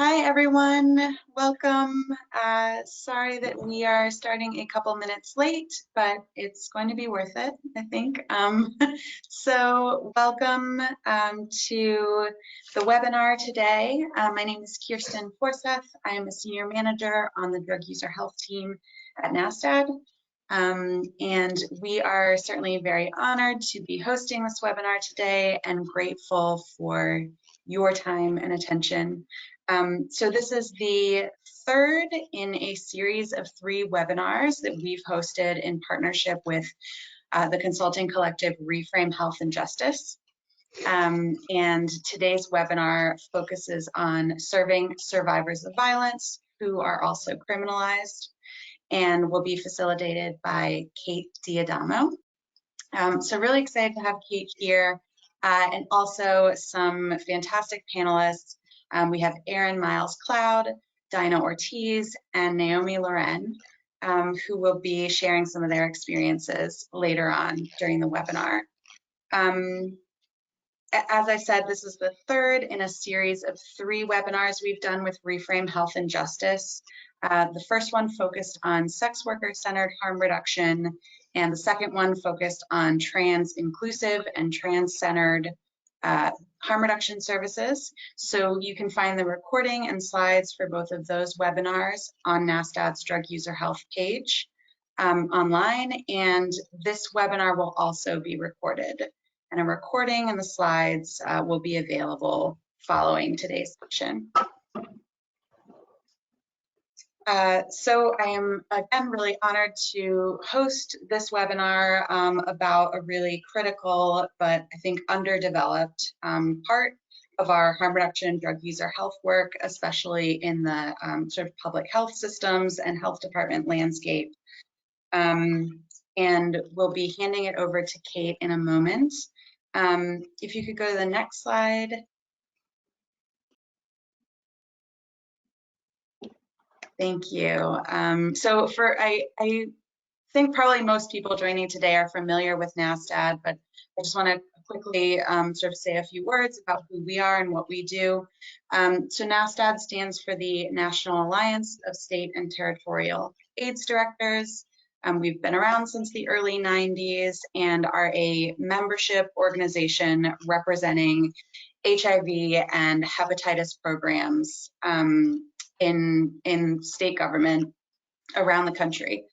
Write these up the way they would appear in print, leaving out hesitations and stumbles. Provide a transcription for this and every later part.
Hi, everyone. Welcome. Sorry that we are starting a couple minutes late, but it's going to be worth it, I think. So welcome to the webinar today. My name is Kirsten Forseth. I am a senior manager on the drug user health team at NASTAD. And we are certainly very honored to be hosting this webinar today and grateful for your time and attention. So this is the third in a series of 3 webinars that we've hosted in partnership with the consulting collective Reframe Health and Justice. And today's webinar focuses on serving survivors of violence who are also criminalized, and will be facilitated by Kate Diadamo. So really excited to have Kate here, and also some fantastic panelists. We have Erin Miles Cloud, Dinah Ortiz, and Naomi Loren, who will be sharing some of their experiences later on during the webinar. As I said, this is the third in a series of 3 webinars we've done with Reframe Health and Justice. The first one focused on sex worker-centered harm reduction, and the second one focused on trans-inclusive and trans-centered harm reduction services. So you can find the recording and slides for both of those webinars on NASTAD's Drug User Health page online, and this webinar will also be recorded. And a recording and the slides will be available following today's session. So I am, again, really honored to host this webinar about a really critical, but I think underdeveloped part of our harm reduction drug user health work, especially in the sort of public health systems and health department landscape. And we'll be handing it over to Kate in a moment. If you could go to the next slide. Thank you. So I think probably most people joining today are familiar with NASTAD, but I just want to quickly sort of say a few words about who we are and what we do. So NASTAD stands for the National Alliance of State and Territorial AIDS Directors. We've been around since the early 90s and are a membership organization representing HIV and hepatitis programs in state government around the country.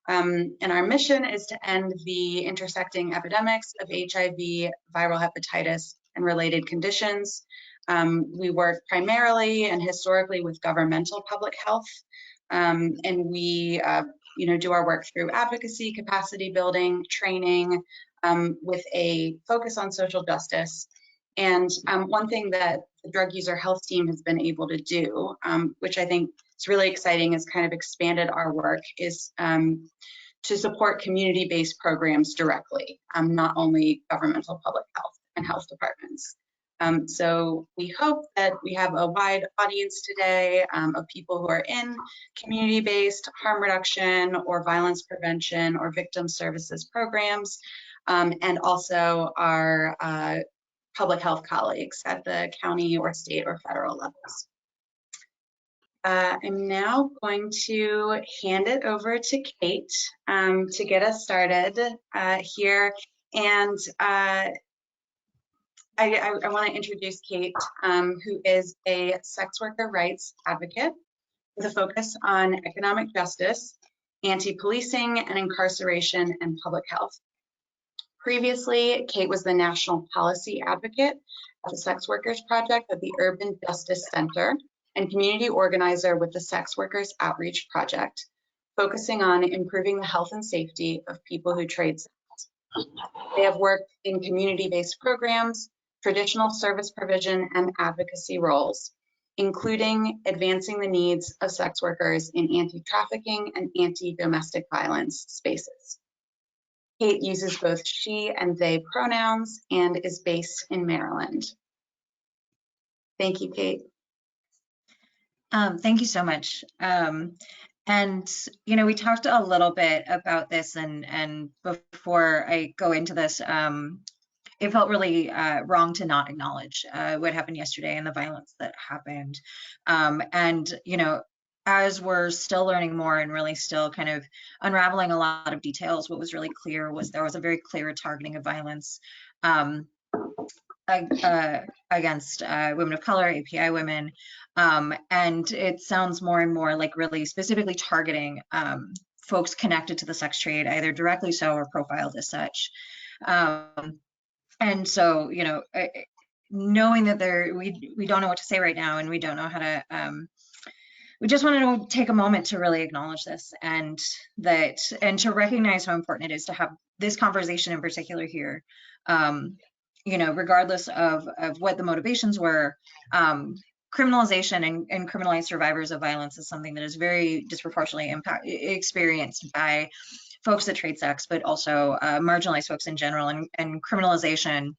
And our mission is to end the intersecting epidemics of HIV, viral hepatitis, and related conditions. We work primarily and historically with governmental public health, and we do our work through advocacy, capacity building, training, with a focus on social justice. And one thing that the drug user health team has been able to do, which I think is really exciting, has kind of expanded our work, is to support community-based programs directly, not only governmental public health and health departments. So we hope that we have a wide audience today of people who are in community-based harm reduction or violence prevention or victim services programs, and also our public health colleagues at the county or state or federal levels. I'm now going to hand it over to Kate to get us started here. And I want to introduce Kate, who is a sex worker rights advocate with a focus on economic justice, anti-policing, and incarceration and public health. Previously, Kate was the national policy advocate at the Sex Workers Project at the Urban Justice Center and community organizer with the Sex Workers Outreach Project, focusing on improving the health and safety of people who trade sex. They have worked in community-based programs, traditional service provision, and advocacy roles, including advancing the needs of sex workers in anti-trafficking and anti-domestic violence spaces. Kate uses both she and they pronouns and is based in Maryland. Thank you, Kate. Thank you so much. And, we talked a little bit about this and before I go into this, it felt really wrong to not acknowledge what happened yesterday and the violence that happened. And, you know, as we're still learning more and really still kind of unraveling a lot of details, what was really clear was there was a very clear targeting of violence against women of color, API women. And it sounds more and more like really specifically targeting folks connected to the sex trade, either directly so or profiled as such. And so, you know, knowing that we don't know what to say right now, and we don't know how to, we just want to take a moment to really acknowledge this, and to recognize how important it is to have this conversation in particular here. You know, regardless of what the motivations were, criminalization and criminalized survivors of violence is something that is very disproportionately experienced by folks that trade sex, but also marginalized folks in general, and criminalization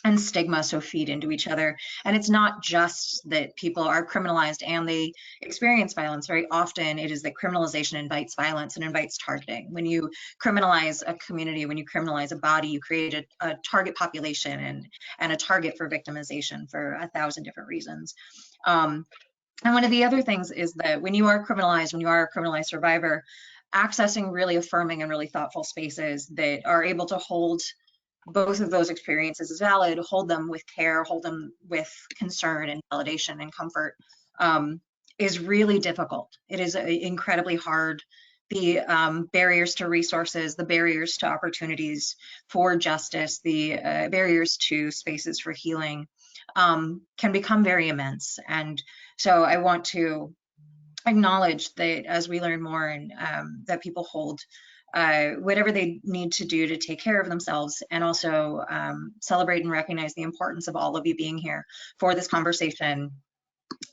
and stigma so feed into each other. And it's not just that people are criminalized and they experience violence. Very often it is that criminalization invites violence and invites targeting. When you criminalize a community, when you criminalize a body, you create a target population and a target for victimization for 1,000 different reasons. And one of the other things is that when you are criminalized, when you are a criminalized survivor, accessing really affirming and really thoughtful spaces that are able to hold both of those experiences as valid, hold them with care, hold them with concern and validation and comfort, is really difficult. It is incredibly hard. The barriers to resources, the barriers to opportunities for justice, the barriers to spaces for healing can become very immense. And so I want to acknowledge that as we learn more, and that people hold whatever they need to do to take care of themselves, and also celebrate and recognize the importance of all of you being here for this conversation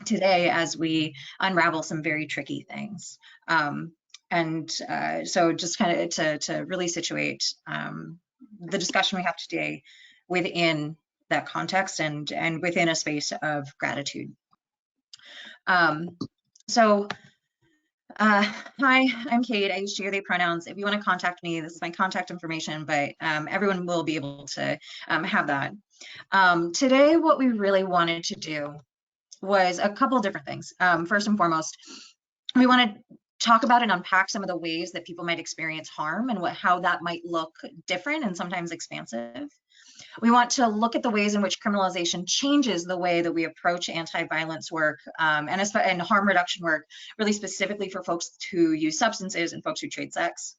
today as we unravel some very tricky things. So just kind of to really situate the discussion we have today within that context and within a space of gratitude. Hi, I'm Kate. I use she, they pronouns. If you want to contact me, this is my contact information, but everyone will be able to have that. Today, what we really wanted to do was a couple of different things. First and foremost, we want to talk about and unpack some of the ways that people might experience harm and how that might look different and sometimes expansive. We want to look at the ways in which criminalization changes the way that we approach anti-violence work and harm reduction work, really specifically for folks who use substances and folks who trade sex.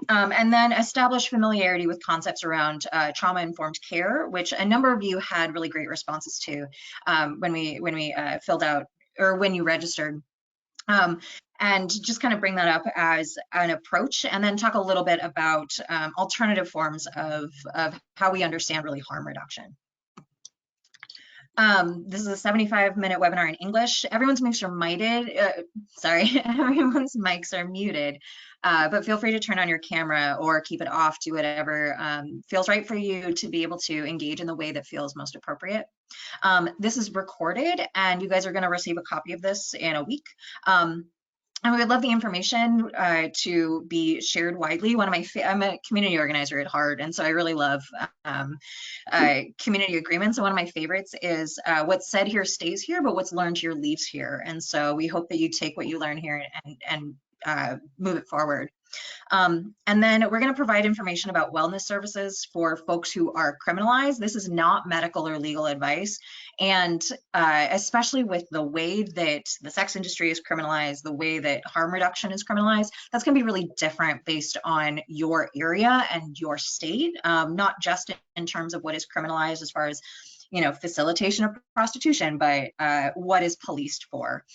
And then establish familiarity with concepts around trauma-informed care, which a number of you had really great responses to when we filled out, or when you registered. And just kind of bring that up as an approach, and then talk a little bit about alternative forms of how we understand really harm reduction. This is a 75-minute webinar in English. Everyone's mics are everyone's mics are muted, but feel free to turn on your camera or keep it off, do whatever feels right for you to be able to engage in the way that feels most appropriate. This is recorded, and you guys are going to receive a copy of this in a week. And we would love the information to be shared widely. I'm a community organizer at heart, and so I really love community agreements. And one of my favorites is what's said here stays here, but what's learned here leaves here. And so we hope that you take what you learn here and move it forward. And then we're going to provide information about wellness services for folks who are criminalized. This is not medical or legal advice. And especially with the way that the sex industry is criminalized, the way that harm reduction is criminalized, that's going to be really different based on your area and your state, not just in terms of what is criminalized as far as, you know, facilitation of prostitution, but what is policed for.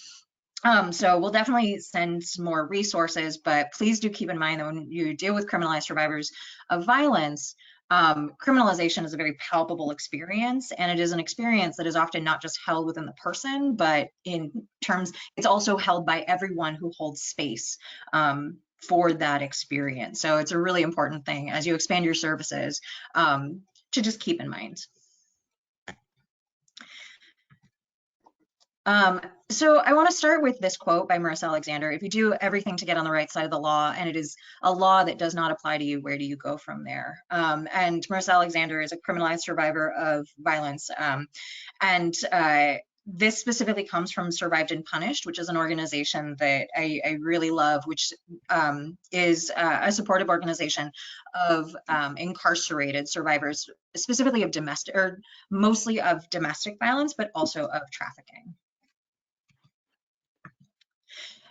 So we'll definitely send some more resources, but please do keep in mind that when you deal with criminalized survivors of violence, criminalization is a very palpable experience, and it is an experience that is often not just held within the person, but it's also held by everyone who holds space for that experience. So it's a really important thing as you expand your services to just keep in mind. So I want to start with this quote by Marissa Alexander. If you do everything to get on the right side of the law, and it is a law that does not apply to you, where do you go from there? And Marissa Alexander is a criminalized survivor of violence. And this specifically comes from Survived and Punished, which is an organization that I really love, which is a supportive organization of incarcerated survivors, specifically of domestic, or mostly of domestic violence, but also of trafficking.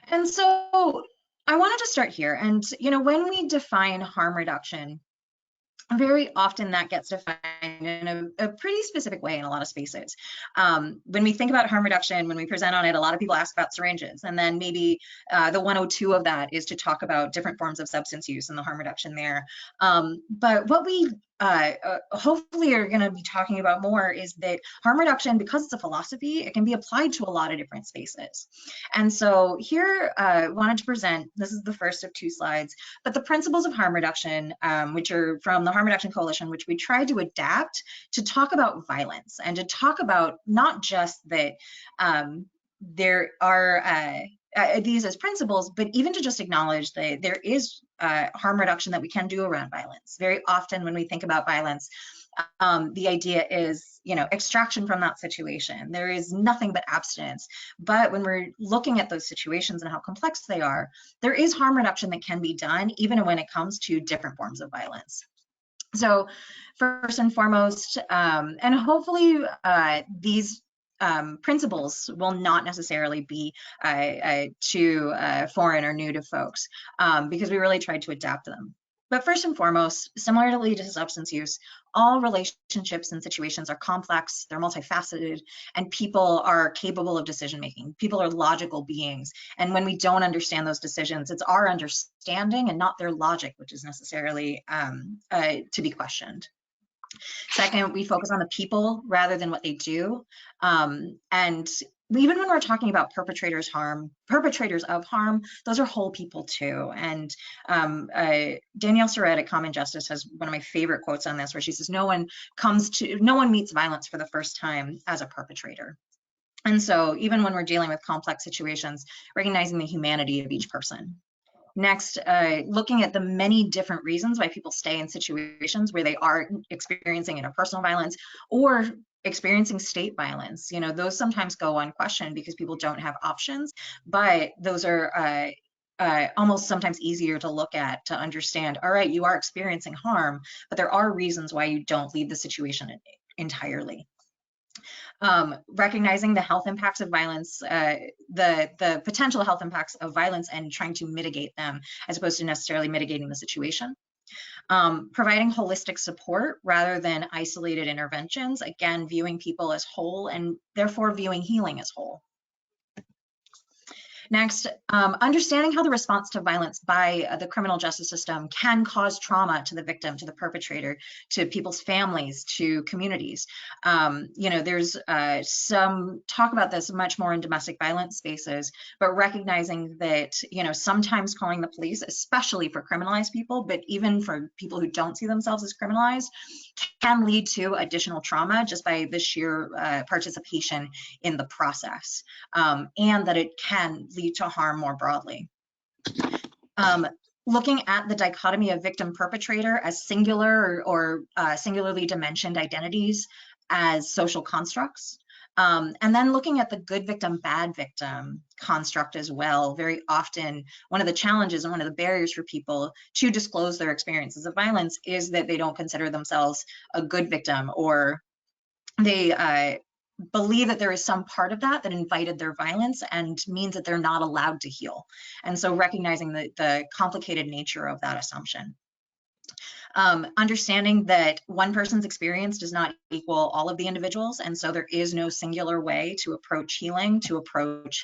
And so I wanted to start here. And, when we define harm reduction, very often that gets defined in a pretty specific way in a lot of spaces. When we think about harm reduction, when we present on it, a lot of people ask about syringes. And then maybe the 102 of that is to talk about different forms of substance use and the harm reduction there. But what we hopefully are going to be talking about more is that harm reduction, because it's a philosophy, it can be applied to a lot of different spaces. And so here I wanted to present, this is the first of 2 slides, but the principles of harm reduction, which are from the Harm Reduction Coalition, which we tried to adapt to talk about violence and to talk about not just that there are these as principles, but even to just acknowledge that there is harm reduction that we can do around violence. Very often when we think about violence, the idea is, extraction from that situation. There is nothing but abstinence. But when we're looking at those situations and how complex they are, there is harm reduction that can be done, even when it comes to different forms of violence. So first and foremost, and hopefully these principles will not necessarily be too foreign or new to folks, because we really tried to adapt them. But first and foremost, similarly to substance use, all relationships and situations are complex, they're multifaceted, and people are capable of decision making. People are logical beings. And when we don't understand those decisions, it's our understanding and not their logic, which is necessarily to be questioned. Second, we focus on the people rather than what they do. And even when we're talking about perpetrators of harm, those are whole people too. And Danielle Surratt at Common Justice has one of my favorite quotes on this, where she says, no one meets violence for the first time as a perpetrator. And so even when we're dealing with complex situations, recognizing the humanity of each person. Next, looking at the many different reasons why people stay in situations where they are experiencing interpersonal violence or experiencing state violence. Those sometimes go unquestioned because people don't have options, but those are almost sometimes easier to look at, to understand, all right, you are experiencing harm, but there are reasons why you don't leave the situation entirely. Recognizing the health impacts of violence, the potential health impacts of violence, and trying to mitigate them as opposed to necessarily mitigating the situation. Providing holistic support rather than isolated interventions, again, viewing people as whole and therefore viewing healing as whole. Next, understanding how the response to violence by the criminal justice system can cause trauma to the victim, to the perpetrator, to people's families, to communities. There's some talk about this much more in domestic violence spaces, but recognizing that, sometimes calling the police, especially for criminalized people, but even for people who don't see themselves as criminalized, can lead to additional trauma just by the sheer participation in the process, and that it can lead to harm more broadly. Looking at the dichotomy of victim perpetrator as singular or singularly dimensioned identities as social constructs. And then looking at the good victim, bad victim construct as well. Very often, one of the challenges and one of the barriers for people to disclose their experiences of violence is that they don't consider themselves a good victim, or they believe that there is some part of that invited their violence and means that they're not allowed to heal. And so recognizing the complicated nature of that assumption. Understanding that one person's experience does not equal all of the individuals, and so there is no singular way to approach healing, to approach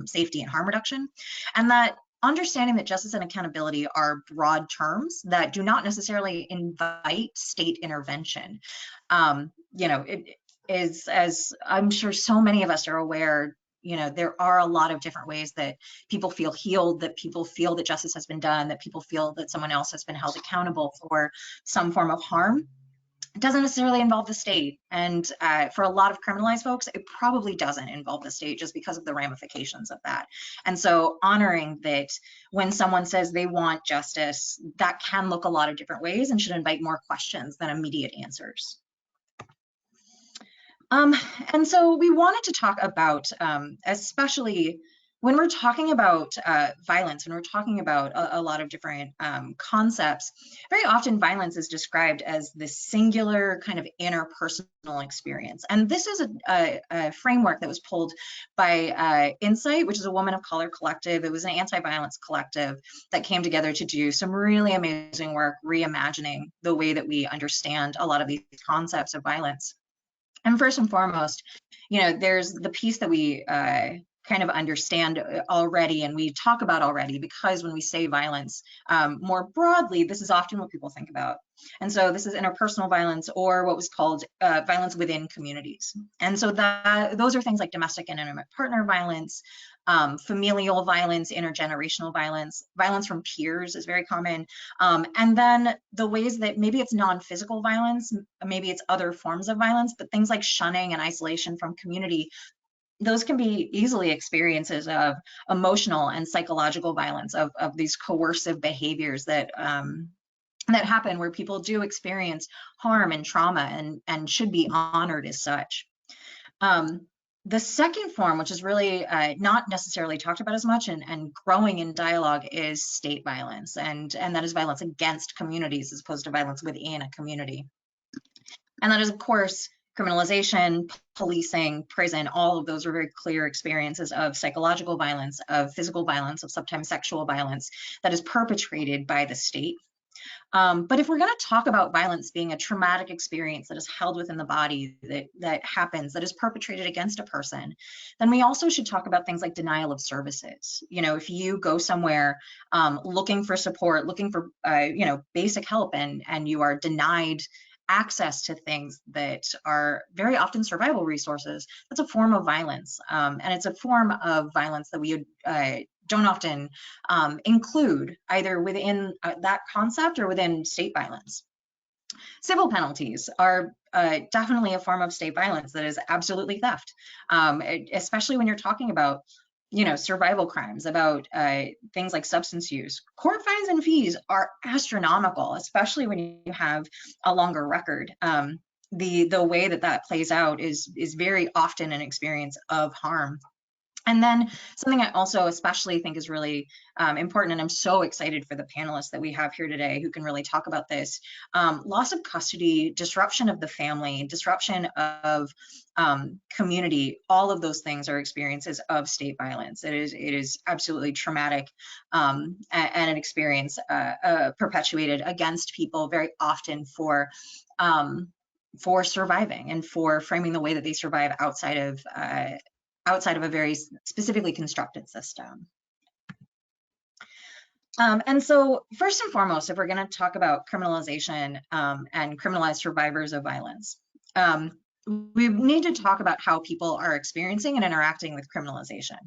safety and harm reduction, and that understanding that justice and accountability are broad terms that do not necessarily invite state intervention. It is, as I'm sure so many of us are aware, there are a lot of different ways that people feel healed, that people feel that justice has been done, that people feel that someone else has been held accountable for some form of harm. It doesn't necessarily involve the state. And for a lot of criminalized folks, it probably doesn't involve the state just because of the ramifications of that. And so honoring that when someone says they want justice, that can look a lot of different ways and should invite more questions than immediate answers. And so we wanted to talk about, especially when we're talking about violence, when we're talking about a lot of different concepts, very often violence is described as this singular kind of interpersonal experience. And this is a framework that was pulled by Insight, which is a woman of color collective. It was an anti-violence collective that came together to do some really amazing work reimagining the way that we understand a lot of these concepts of violence. And first and foremost, there's the piece that we kind of understand already and we talk about already, because when we say violence more broadly, this is often what people think about. And so this is interpersonal violence, or what was called violence within communities. And so those are things like domestic and intimate partner violence, familial violence, intergenerational violence, violence from peers is very common. And then the ways that maybe it's non-physical violence, maybe it's other forms of violence, but things like shunning and isolation from community, those can be easily experiences of emotional and psychological violence, of these coercive behaviors that happen, where people do experience harm and trauma and should be honored as such. The second form, which is really not necessarily talked about as much and growing in dialogue, is state violence, and that is violence against communities as opposed to violence within a community. And that is, of course, criminalization, policing, prison. All of those are very clear experiences of psychological violence, of physical violence, of sometimes sexual violence that is perpetrated by the state. But if we're going to talk about violence being a traumatic experience that is held within the body, that happens, that is perpetrated against a person, then we also should talk about things like denial of services. If you go somewhere looking for support, looking for basic help, and you are denied access to things that are very often survival resources, that's a form of violence. And it's a form of violence that we don't often include either within that concept or within state violence. Civil penalties are definitely a form of state violence that is absolutely theft, especially when you're talking about survival crimes, about things like substance use. Court fines and fees are astronomical, especially when you have a longer record. The way that plays out is very often an experience of harm. And then something I also especially think is really important, and I'm so excited for the panelists that we have here today who can really talk about this, loss of custody, disruption of the family, disruption of community, all of those things are experiences of state violence. It is absolutely traumatic and an experience perpetuated against people very often for surviving and for framing the way that they survive outside of a very specifically constructed system. And so first and foremost, if we're going to talk about criminalization and criminalized survivors of violence, we need to talk about how people are experiencing and interacting with criminalization.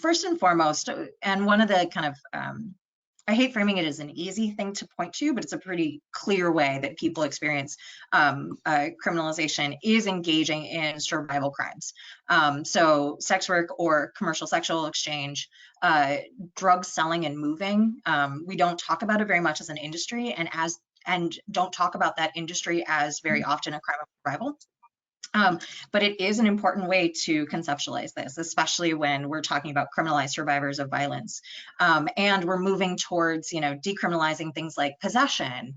First and foremost, and one of the kind of I hate framing it as an easy thing to point to, but it's a pretty clear way that people experience criminalization is engaging in survival crimes. So sex work or commercial sexual exchange, drug selling and moving. We don't talk about it very much as an industry, and don't talk about that industry as very often a crime of survival. But it is an important way to conceptualize this, especially when we're talking about criminalized survivors of violence. And we're moving towards, decriminalizing things like possession.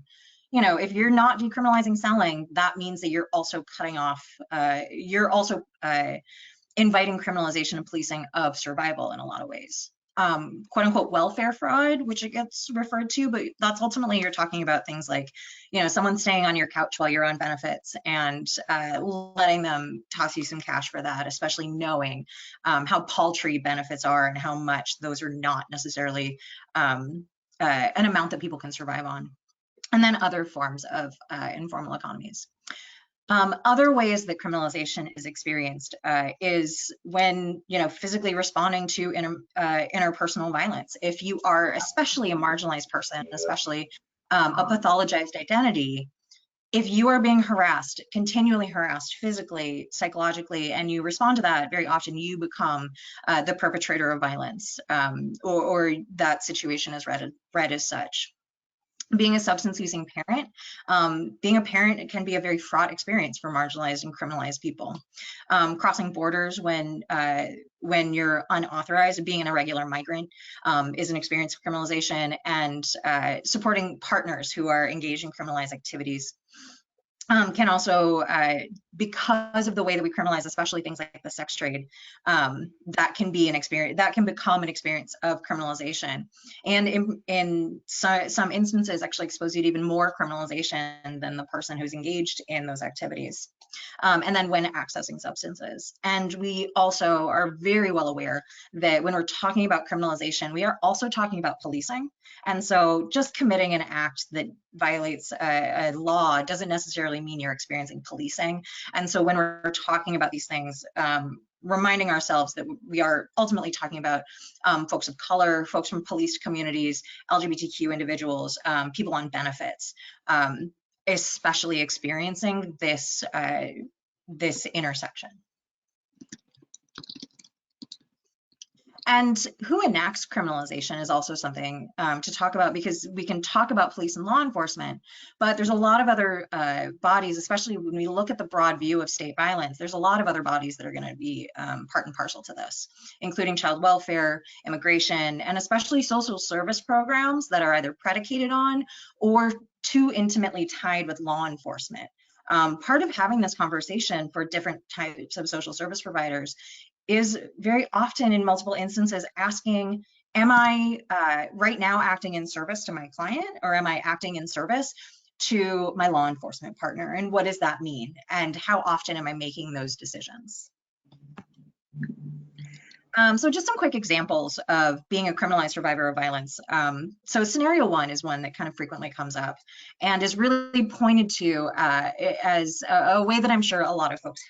If you're not decriminalizing selling, that means that you're also cutting off, inviting criminalization and policing of survival in a lot of ways. Quote unquote welfare fraud, which it gets referred to, but that's ultimately you're talking about things like, someone staying on your couch while you're on benefits and letting them toss you some cash for that, especially knowing how paltry benefits are and how much those are not necessarily an amount that people can survive on. And then other forms of informal economies. Other ways that criminalization is experienced is when, physically responding to interpersonal violence. If you are especially a marginalized person, especially a pathologized identity, if you are being harassed, continually harassed physically, psychologically, and you respond to that, very often you become the perpetrator of violence, or that situation is read as such. Being a substance using parent, being a parent, it can be a very fraught experience for marginalized and criminalized people. Crossing borders when you're unauthorized, being an irregular migrant is an experience of criminalization, and supporting partners who are engaged in criminalized activities can also, because of the way that we criminalize, especially things like the sex trade, that can be an experience, that can become an experience of criminalization. And in some instances, actually expose you to even more criminalization than the person who's engaged in those activities. And then when accessing substances. And we also are very well aware that when we're talking about criminalization, we are also talking about policing. And so just committing an act that violates a law doesn't necessarily mean you're experiencing policing. And so when we're talking about these things, reminding ourselves that we are ultimately talking about folks of color, folks from police communities, LGBTQ individuals, people on benefits, especially experiencing this intersection. And who enacts criminalization is also something to talk about, because we can talk about police and law enforcement, but there's a lot of other bodies, especially when we look at the broad view of state violence, there's a lot of other bodies that are going to be part and parcel to this, including child welfare, immigration, and especially social service programs that are either predicated on or too intimately tied with law enforcement. Part of having this conversation for different types of social service providers is very often, in multiple instances, asking, am I right now acting in service to my client, or am I acting in service to my law enforcement partner? And what does that mean? And how often am I making those decisions? So just some quick examples of being a criminalized survivor of violence. So scenario one is one that kind of frequently comes up and is really pointed to as a way that I'm sure a lot of folks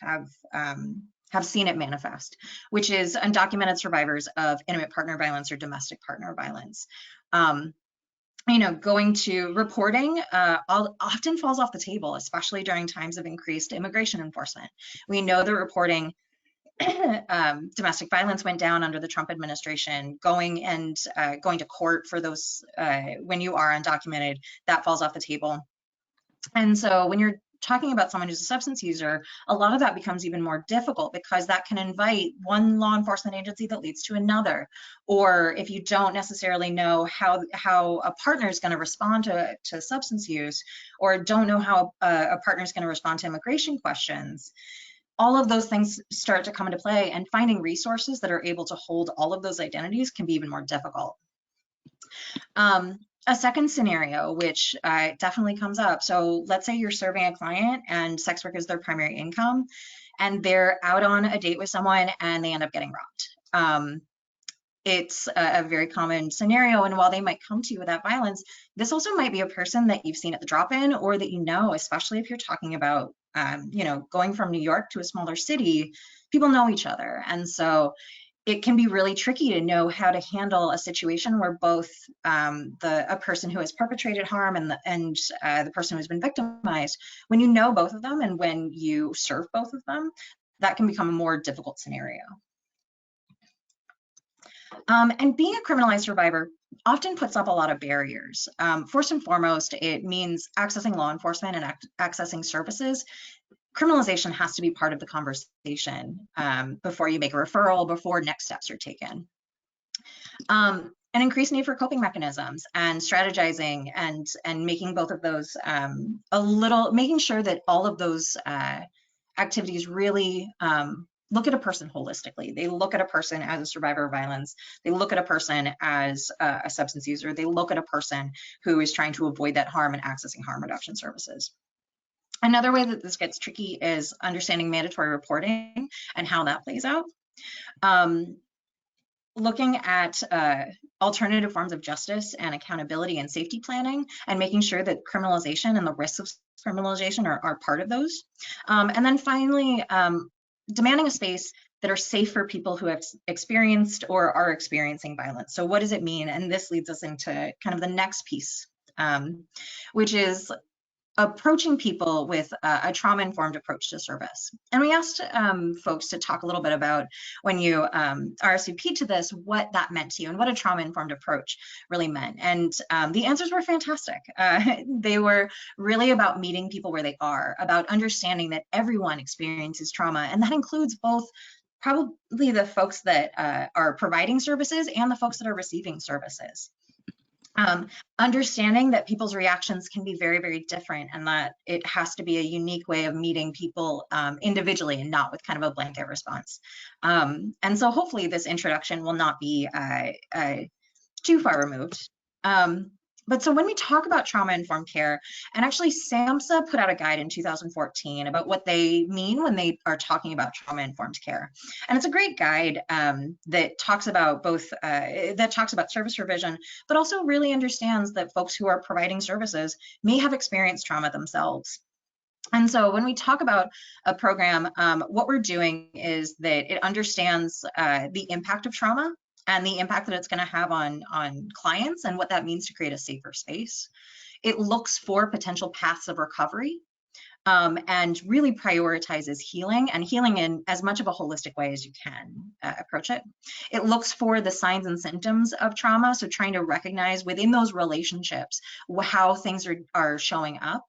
have seen it manifest, which is undocumented survivors of intimate partner violence or domestic partner violence. Going to reporting often falls off the table, especially during times of increased immigration enforcement. We know that reporting domestic violence went down under the Trump administration. Going to court for those when you are undocumented, that falls off the table. And so when you're talking about someone who's a substance user, a lot of that becomes even more difficult, because that can invite one law enforcement agency that leads to another. Or if you don't necessarily know how a partner is going to respond to substance use, or don't know how a partner is going to respond to immigration questions, all of those things start to come into play, and finding resources that are able to hold all of those identities can be even more difficult. A second scenario, which definitely comes up. So let's say you're serving a client and sex work is their primary income, and they're out on a date with someone and they end up getting robbed. It's a very common scenario, and while they might come to you with that violence, this also might be a person that you've seen at the drop-in, or that you know, especially if you're talking about going from New York to a smaller city, people know each other. And so it can be really tricky to know how to handle a situation where both a person who has perpetrated harm and the person who's been victimized, when you know both of them and when you serve both of them, that can become a more difficult scenario. And being a criminalized survivor often puts up a lot of barriers. First and foremost, it means accessing law enforcement and accessing services. Criminalization has to be part of the conversation before you make a referral, before next steps are taken. An increased need for coping mechanisms and strategizing and making both of those making sure that all of those activities really look at a person holistically. They look at a person as a survivor of violence. They look at a person as a substance user. They look at a person who is trying to avoid that harm and accessing harm reduction services. Another way that this gets tricky is understanding mandatory reporting and how that plays out. Looking at alternative forms of justice and accountability and safety planning, and making sure that criminalization and the risks of criminalization are part of those. And then finally, demanding a space that are safe for people who have experienced or are experiencing violence. So what does it mean? And this leads us into kind of the next piece, which is approaching people with a trauma-informed approach to service. And we asked folks to talk a little bit about, when you RSVP'd to this, what that meant to you and what a trauma-informed approach really meant. And the answers were fantastic. They were really about meeting people where they are, about understanding that everyone experiences trauma, and that includes both probably the folks that are providing services and the folks that are receiving services. Understanding that people's reactions can be very, very different, and that it has to be a unique way of meeting people individually and not with kind of a blanket response. And so hopefully this introduction will not be too far removed. But so when we talk about trauma-informed care, and actually SAMHSA put out a guide in 2014 about what they mean when they are talking about trauma-informed care. And it's a great guide that talks about both, that talks about service provision, but also really understands that folks who are providing services may have experienced trauma themselves. And so when we talk about a program, what we're doing is that it understands the impact of trauma and the impact that it's going to have on clients and what that means to create a safer space. It looks for potential paths of recovery and really prioritizes healing, and healing in as much of a holistic way as you can approach it. It looks for the signs and symptoms of trauma, so trying to recognize within those relationships how things are showing up.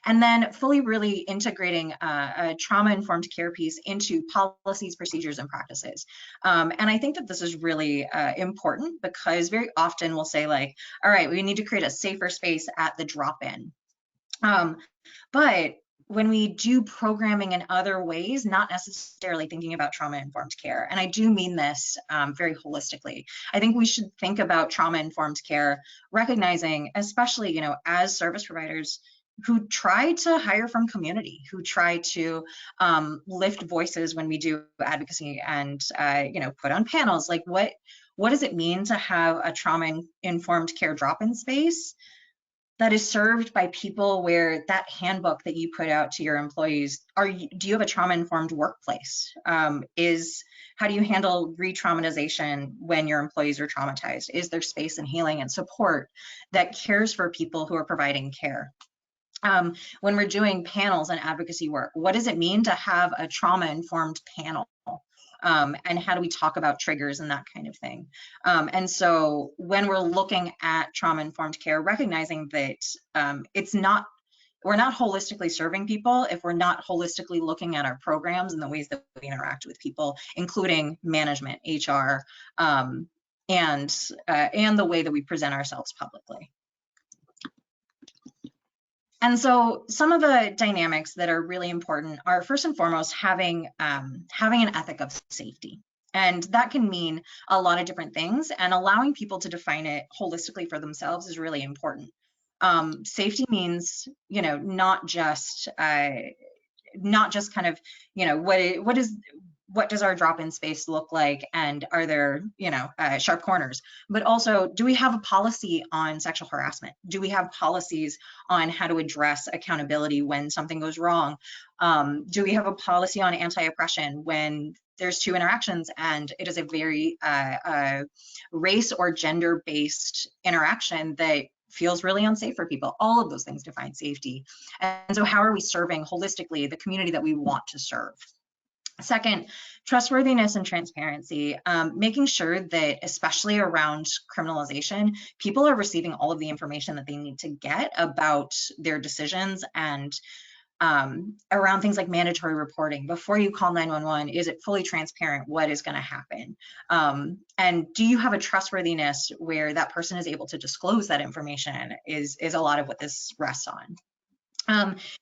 And then fully really integrating a trauma-informed care piece into policies, procedures, and practices. And I think that this is really important, because very often we'll say like, all right, we need to create a safer space at the drop-in. But when we do programming in other ways, not necessarily thinking about trauma-informed care, and I do mean this very holistically, I think we should think about trauma-informed care, recognizing, especially, as service providers, who try to hire from community, who try to lift voices when we do advocacy and put on panels. Like what does it mean to have a trauma-informed care drop-in space that is served by people where that handbook that you put out to your employees, do you have a trauma-informed workplace? How do you handle re-traumatization when your employees are traumatized? Is there space and healing and support that cares for people who are providing care? When we're doing panels and advocacy work, what does it mean to have a trauma-informed panel? And how do we talk about triggers and that kind of thing? And so when we're looking at trauma-informed care, recognizing that we're not holistically serving people if we're not holistically looking at our programs and the ways that we interact with people, including management, HR, and the way that we present ourselves publicly. And so some of the dynamics that are really important are, first and foremost, having an ethic of safety. And that can mean a lot of different things, and allowing people to define it holistically for themselves is really important. Safety means, not just kind of, what does our drop-in space look like, and are there, sharp corners? But also, do we have a policy on sexual harassment? Do we have policies on how to address accountability when something goes wrong? Do we have a policy on anti-oppression when there's two interactions and it is a very race or gender-based interaction that feels really unsafe for people? All of those things define safety. And so how are we serving holistically the community that we want to serve? Second, trustworthiness and transparency, making sure that, especially around criminalization, people are receiving all of the information that they need to get about their decisions, and around things like mandatory reporting. Before you call 911, is it fully transparent what is going to happen? And do you have a trustworthiness where that person is able to disclose that information is a lot of what this rests on.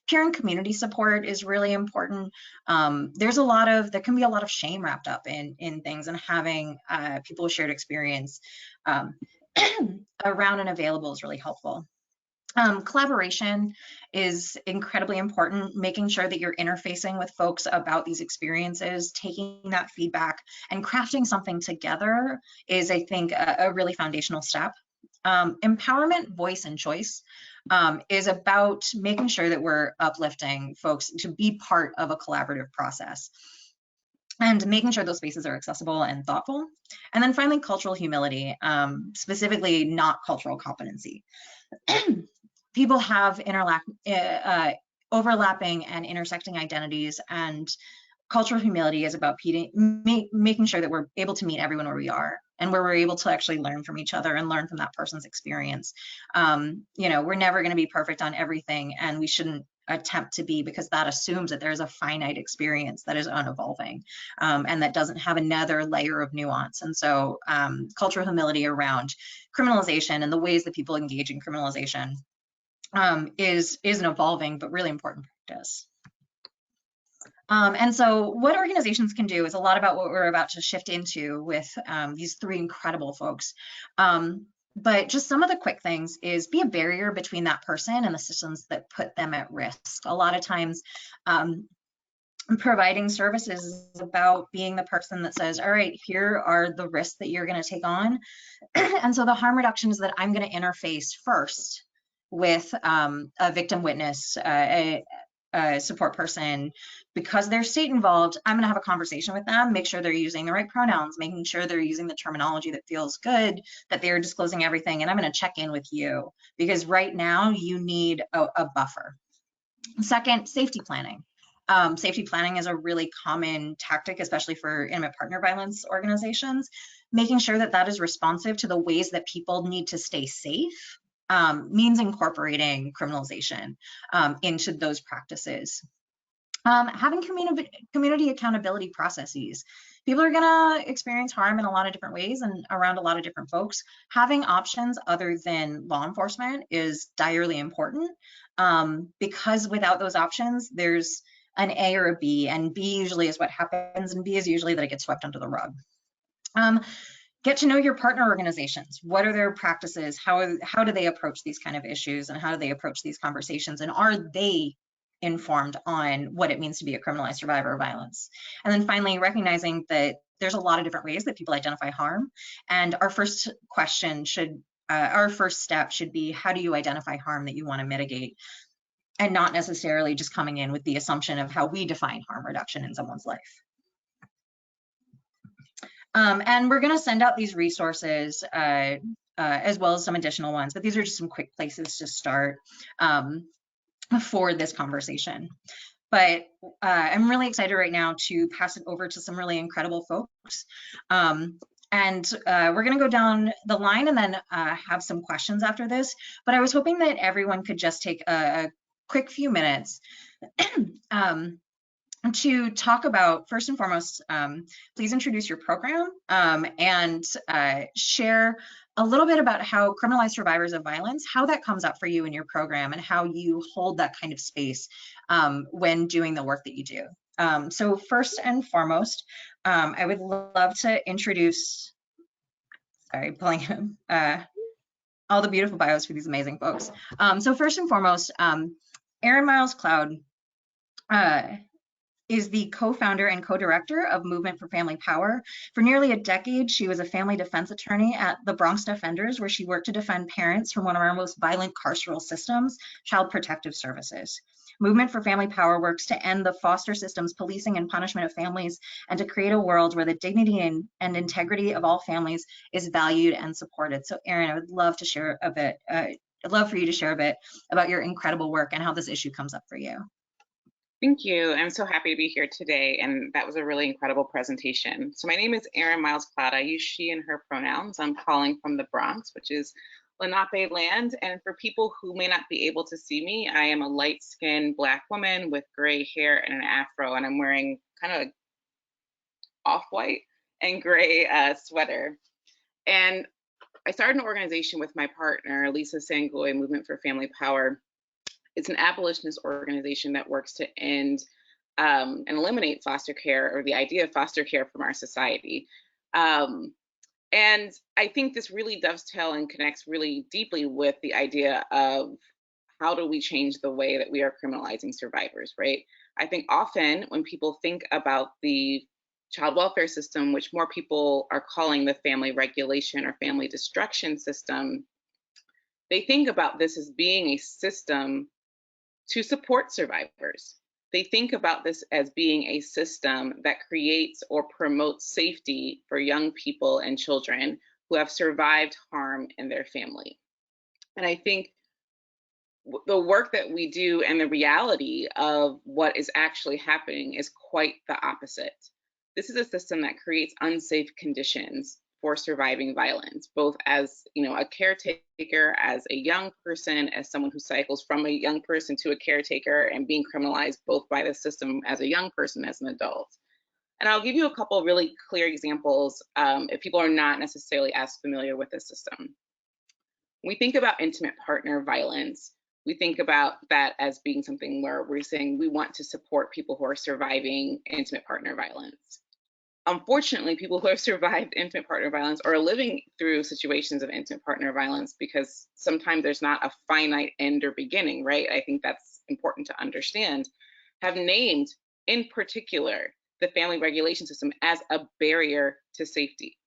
Peer and community support is really important. There can be a lot of shame wrapped up in things, and having people with shared experience around and available is really helpful. Collaboration is incredibly important, making sure that you're interfacing with folks about these experiences, taking that feedback and crafting something together is, I think, a really foundational step. Empowerment, voice, and choice is about making sure that we're uplifting folks to be part of a collaborative process, and making sure those spaces are accessible and thoughtful. And then finally, cultural humility, specifically not cultural competency. people have overlapping and intersecting identities, and cultural humility is about making sure that we're able to meet everyone where we are, and where we're able to actually learn from each other and learn from that person's experience. We're never going to be perfect on everything, and we shouldn't attempt to be, because that assumes that there's a finite experience that is unevolving, and that doesn't have another layer of nuance. And so cultural humility around criminalization and the ways that people engage in criminalization is an evolving but really important practice. And so what organizations can do is a lot about what we're about to shift into with these three incredible folks. But just some of the quick things is be a barrier between that person and the systems that put them at risk. A lot of times, providing services is about being the person that says, all right, here are the risks that you're going to take on. And so the harm reduction is that I'm going to interface first with a victim witness, a support person. Because they're state involved, I'm going to have a conversation with them, make sure they're using the right pronouns, making sure they're using the terminology that feels good, that they're disclosing everything. And I'm going to check in with you, because right now you need a buffer. Second, safety planning. Safety planning is a really common tactic, especially for intimate partner violence organizations. Making sure that that is responsive to the ways that people need to stay safe means incorporating criminalization into those practices. Having community accountability processes. People are going to experience harm in a lot of different ways and around a lot of different folks. Having options other than law enforcement is direly important, because without those options, there's an A or a B, and B usually is what happens, and B is usually that it gets swept under the rug. Get to know your partner organizations. What are their practices? How do they approach these kind of issues, and how do they approach these conversations? And are they informed on what it means to be a criminalized survivor of violence? And then finally, recognizing that there's a lot of different ways that people identify harm. And our first step should be, how do you identify harm that you want to mitigate? And not necessarily just coming in with the assumption of how we define harm reduction in someone's life. And we're going to send out these resources as well as some additional ones, but these are just some quick places to start for this conversation. But I'm really excited right now to pass it over to some really incredible folks. And we're going to go down the line and then have some questions after this. But I was hoping that everyone could just take a quick few minutes to talk about, first and foremost, please introduce your program and share a little bit about how criminalized survivors of violence, how that comes up for you in your program, and how you hold that kind of space when doing the work that you do. So first and foremost, I would love to introduce, pulling all the beautiful bios for these amazing folks. So first and foremost, Erin Miles Cloud is the co-founder and co-director of Movement for Family Power. For nearly a decade, she was a family defense attorney at the Bronx Defenders, where she worked to defend parents from one of our most violent carceral systems, Child Protective Services. Movement for Family Power works to end the foster system's policing and punishment of families, and to create a world where the dignity and integrity of all families is valued and supported. So Erin, I would love to share a bit, I'd love for you to share a bit about your incredible work and how this issue comes up for you. Thank you. I'm so happy to be here today, and that was a really incredible presentation. So my name is Erin Miles Cloud. I use she and her pronouns. I'm calling from the Bronx, which is Lenape land. And for people who may not be able to see me, I am a light-skinned Black woman with gray hair and an afro, and I'm wearing kind of off-white and gray sweater. And I started an organization with my partner, Lisa Sangoy, Movement for Family Power. It's an abolitionist organization that works to end and eliminate foster care, or the idea of foster care, from our society. And I think this really dovetails and connects really deeply with the idea of how do we change the way that we are criminalizing survivors, right? I think often when people think about the child welfare system, which more people are calling the family regulation or family destruction system, they think about this as being a system to support survivors. They think about this as being a system that creates or promotes safety for young people and children who have survived harm in their family. And I think the work that we do and the reality of what is actually happening is quite the opposite. This is a system that creates unsafe conditions for surviving violence, both as, you know, a caretaker, as a young person, as someone who cycles from a young person to a caretaker, and being criminalized both by the system as a young person, as an adult. And I'll give you a couple really clear examples if people are not necessarily as familiar with the system. When we think about intimate partner violence, we think about that as being something where we're saying we want to support people who are surviving intimate partner violence. Unfortunately, people who have survived intimate partner violence or are living through situations of intimate partner violence, because sometimes there's not a finite end or beginning, right? I think that's important to understand, have named in particular the family regulation system as a barrier to safety.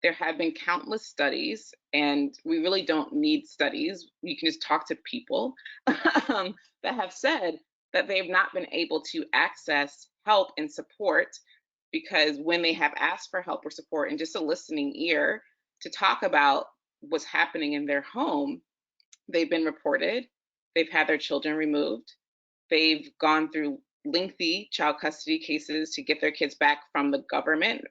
There have been countless studies, and we really don't need studies. You can just talk to people that have said that they have not been able to access help and support, because when they have asked for help or support and just a listening ear to talk about what's happening in their home, they've been reported, they've had their children removed, they've gone through lengthy child custody cases to get their kids back from the government,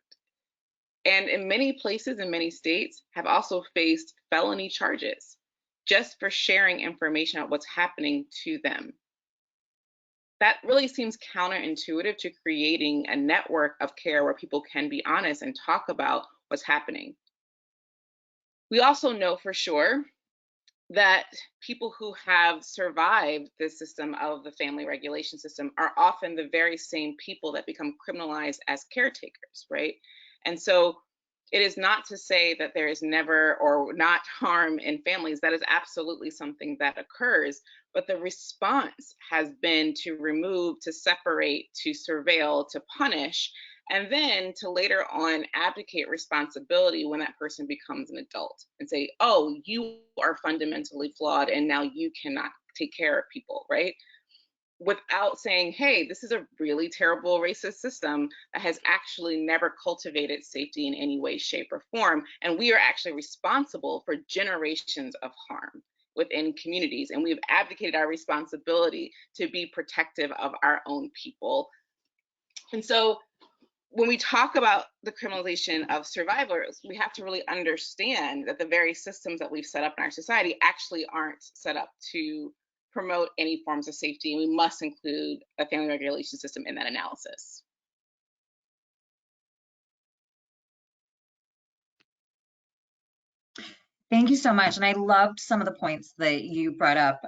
and in many places, in many states, have also faced felony charges just for sharing information about what's happening to them. That really seems counterintuitive to creating a network of care where people can be honest and talk about what's happening. We also know for sure that people who have survived the system of the family regulation system are often the very same people that become criminalized as caretakers, right? And so it is not to say that there is never or not harm in families. That is absolutely something that occurs, but the response has been to remove, to separate, to surveil, to punish, and then to later on abdicate responsibility when that person becomes an adult and say, oh, you are fundamentally flawed and now you cannot take care of people, right? Without saying, hey, this is a really terrible racist system that has actually never cultivated safety in any way, shape, or form. And we are actually responsible for generations of harm within communities. And we've abdicated our responsibility to be protective of our own people. And so when we talk about the criminalization of survivors, we have to really understand that the very systems that we've set up in our society actually aren't set up to promote any forms of safety, and we must include a family regulation system in that analysis. Thank you so much. And I loved some of the points that you brought up.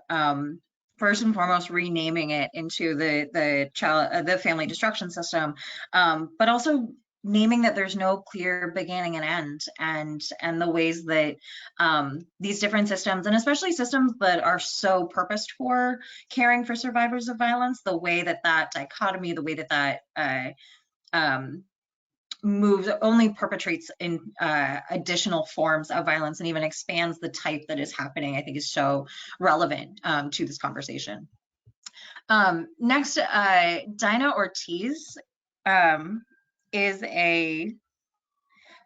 First and foremost, renaming it into the family destruction system, but also naming that there's no clear beginning and end, and the ways that these different systems, and especially systems that are so purposed for caring for survivors of violence, the way that dichotomy, the way that moves only perpetrates in additional forms of violence and even expands the type that is happening, I think is so relevant to this conversation. Next, Dinah Ortiz is a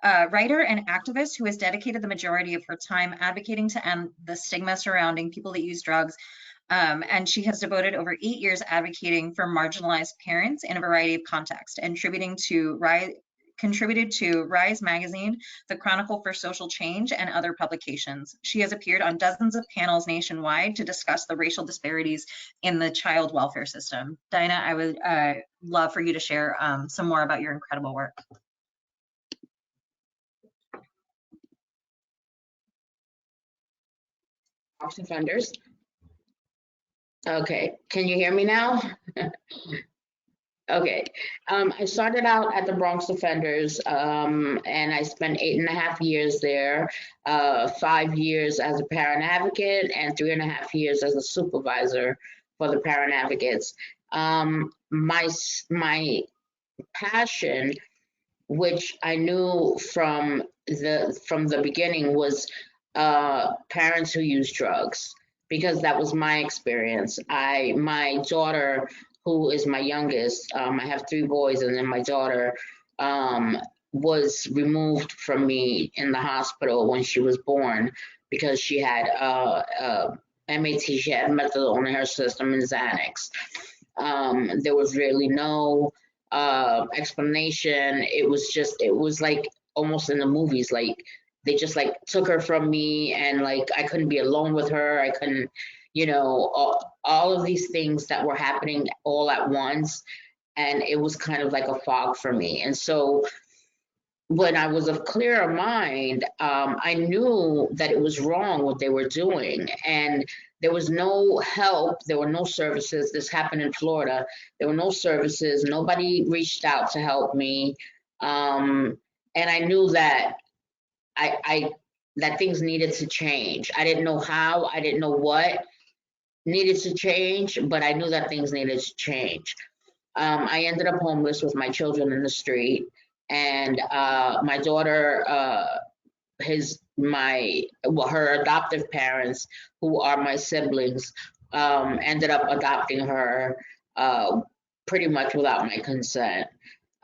writer and activist who has dedicated the majority of her time advocating to end the stigma surrounding people that use drugs. And she has devoted over 8 years advocating for marginalized parents in a variety of contexts, and contributed to Rise Magazine, The Chronicle for Social Change, and other publications. She has appeared on dozens of panels nationwide to discuss the racial disparities in the child welfare system. Dinah, I would love for you to share some more about your incredible work. Offenders. Okay, can you hear me now? Okay, I started out at the Bronx Offenders, and I spent 8.5 years there, 5 years as a parent advocate, and 3.5 years as a supervisor for the parent advocates. My passion, which I knew from the beginning, was parents who use drugs, because that was my experience. My daughter, who is my youngest, I have 3 boys, and then my daughter was removed from me in the hospital when she was born because she had MAT. She had methadone in her system and Xanax. There was really no explanation. It was like almost in the movies, like they just like took her from me, and like I couldn't be alone with her. I couldn't, all of these things that were happening all at once, and it was kind of like a fog for me. And so when I was of clearer mind, I knew that it was wrong what they were doing, and there was no help. There were no services. This happened in Florida. There were no services. Nobody reached out to help me, and I knew that that things needed to change. I didn't know how. I didn't know what needed to change, but I knew that things needed to change. I ended up homeless with my children in the street, and my daughter, her adoptive parents, who are my siblings, ended up adopting her pretty much without my consent.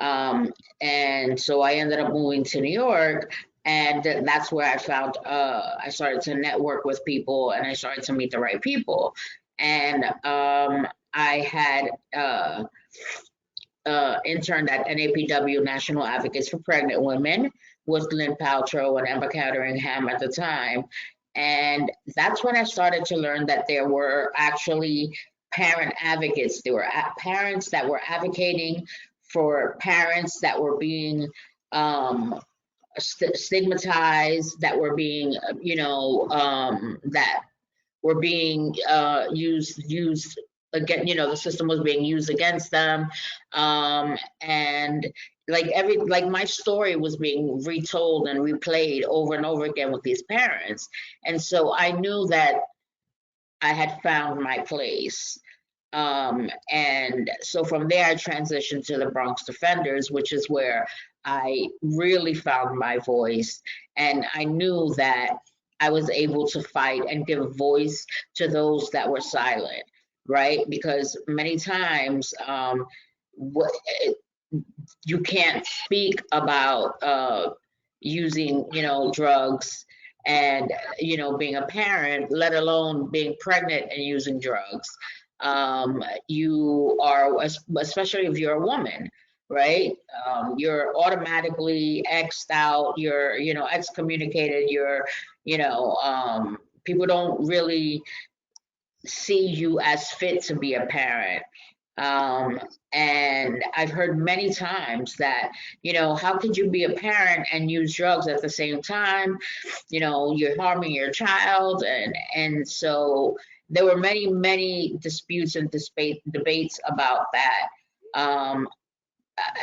And so I ended up moving to New York, and that's where I found, I started to network with people, and I started to meet the right people. And I had interned at NAPW, National Advocates for Pregnant Women, with Lynn Paltrow and Emma Catteringham at the time. And that's when I started to learn that there were actually parent advocates. There were parents that were advocating for parents that were being stigmatized, that were being, that were being used again, the system was being used against them. And like my story was being retold and replayed over and over again with these parents. And so I knew that I had found my place. And so from there, I transitioned to the Bronx Defenders, which is where I really found my voice. And I knew that I was able to fight and give voice to those that were silent, right? Because many times you can't speak about using, drugs and, being a parent, let alone being pregnant and using drugs. You are, especially if you're a woman, right? You're automatically X'd out, you're, excommunicated, people don't really see you as fit to be a parent. And I've heard many times that, how could you be a parent and use drugs at the same time? You're harming your child. And so there were many, many disputes and debates about that.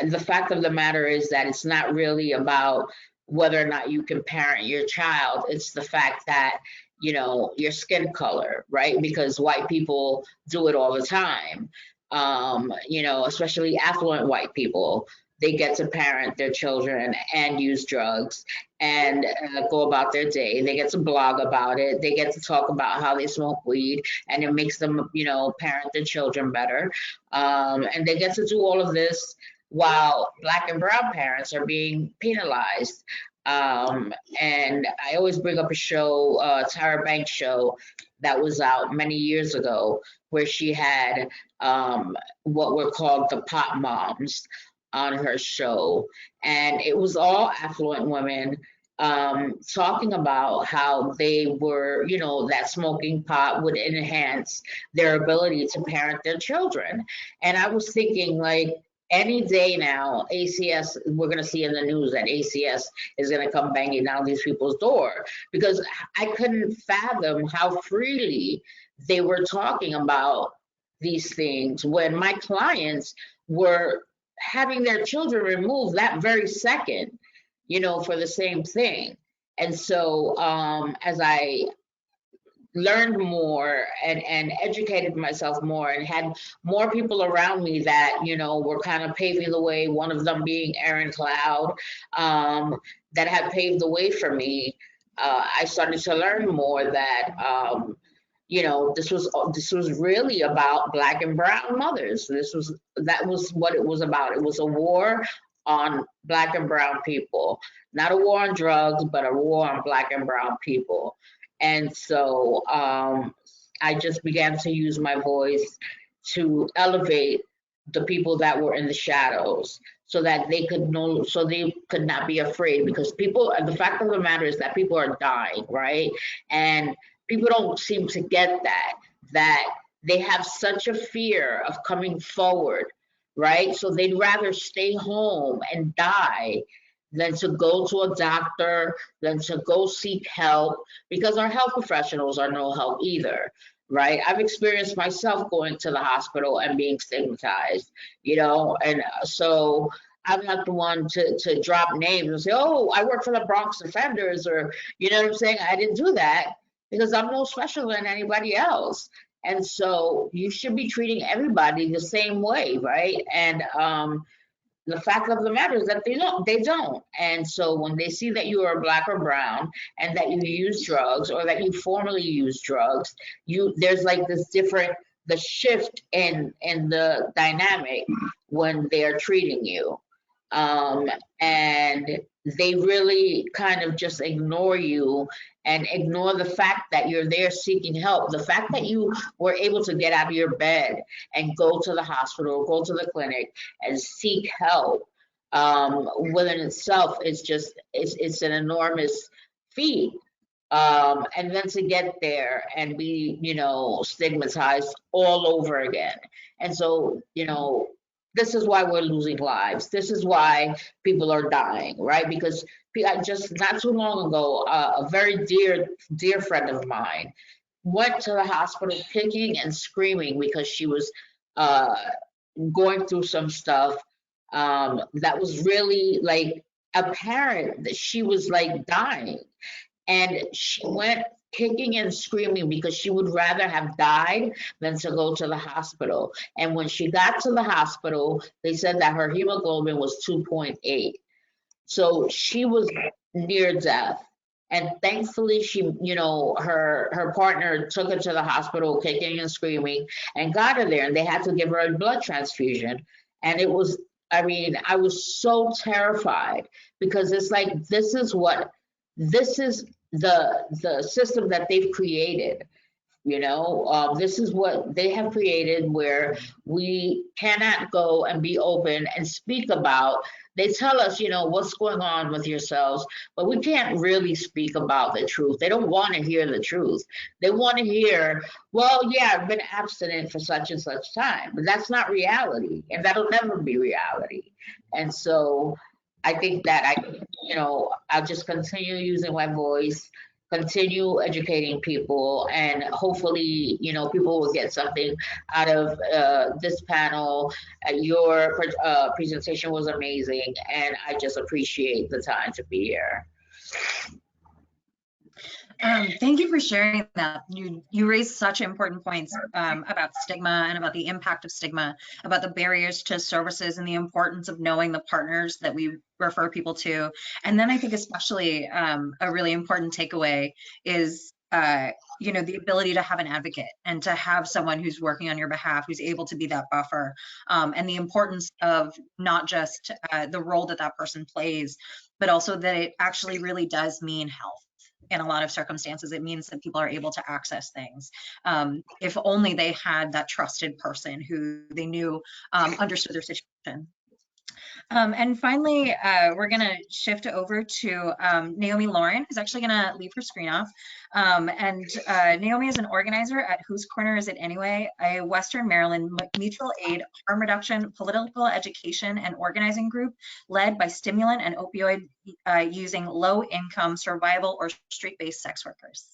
The fact of the matter is that it's not really about whether or not you can parent your child. It's the fact that, your skin color, right? Because white people do it all the time. Especially affluent white people, they get to parent their children and use drugs and go about their day. They get to blog about it. They get to talk about how they smoke weed, and it makes them, parent their children better. And they get to do all of this while Black and brown parents are being penalized. And I always bring up a show, Tyra Banks show, that was out many years ago, where she had what were called the pop moms on her show. And it was all affluent women talking about how they were, that smoking pot would enhance their ability to parent their children. And I was thinking, like, any day now, ACS, we're going to see in the news that ACS is going to come banging down these people's door, because I couldn't fathom how freely they were talking about these things when my clients were having their children removed that very second, for the same thing. And so as I learned more and educated myself more and had more people around me that, were kind of paving the way, one of them being Aaron Cloud, that had paved the way for me, I started to learn more that, this was really about Black and brown mothers. That was what it was about. It was a war on Black and brown people, not a war on drugs, but a war on Black and brown people. And so I just began to use my voice to elevate the people that were in the shadows so that they could know, so they could not be afraid, because people, the fact of the matter is that people are dying, right? And people don't seem to get that they have such a fear of coming forward, right? So they'd rather stay home and die than to go to a doctor, than to go seek help, because our health professionals are no help either, right? I've experienced myself going to the hospital and being stigmatized, and so I'm not the one to drop names and say, oh, I work for the Bronx Defenders, or, you know what I'm saying? I didn't do that because I'm no special than anybody else. And so you should be treating everybody the same way, right? And the fact of the matter is that they don't. And so when they see that you are black or brown and that you use drugs, or that you formerly use drugs, there's like this different, the shift in the dynamic when they're treating you. And they really kind of just ignore you and ignore the fact that you're there seeking help. The fact that you were able to get out of your bed and go to the hospital, go to the clinic and seek help, within itself is just, it's an enormous feat. And then to get there and be, stigmatized all over again. And so, this is why we're losing lives. This is why people are dying, right? Because just not too long ago, a very dear friend of mine went to the hospital kicking and screaming because she was going through some stuff that was really like apparent that she was like dying. And she went kicking and screaming because she would rather have died than to go to the hospital. And when she got to the hospital, they said that her hemoglobin was 2.8. So she was near death. And thankfully, she, her partner took her to the hospital kicking and screaming and got her there. And they had to give her a blood transfusion. And it was, I was so terrified, because it's like, this is the system that they've created. This is what they have created, where we cannot go and be open and speak about. They tell us, what's going on with yourselves, but we can't really speak about the truth. They don't want to hear the truth. They want to hear, well, yeah, I've been abstinent for such and such time, but that's not reality, and that'll never be reality. And so I think that I'll just continue using my voice, continue educating people, and hopefully, people will get something out of this panel. Your presentation was amazing, and I just appreciate the time to be here. Thank you for sharing that. You raised such important points about stigma and about the impact of stigma, about the barriers to services and the importance of knowing the partners that we refer people to. And then I think especially a really important takeaway is the ability to have an advocate and to have someone who's working on your behalf, who's able to be that buffer, and the importance of not just the role that that person plays, but also that it actually really does mean health. In a lot of circumstances, it means that people are able to access things. If only they had that trusted person who they knew understood their situation. And finally, we're going to shift over to Naomi Lauren, who's actually going to leave her screen off. Naomi is an organizer at Whose Corner Is It Anyway, a Western Maryland mutual aid, harm reduction, political education, and organizing group led by stimulant and opioid using low-income survival or street-based sex workers.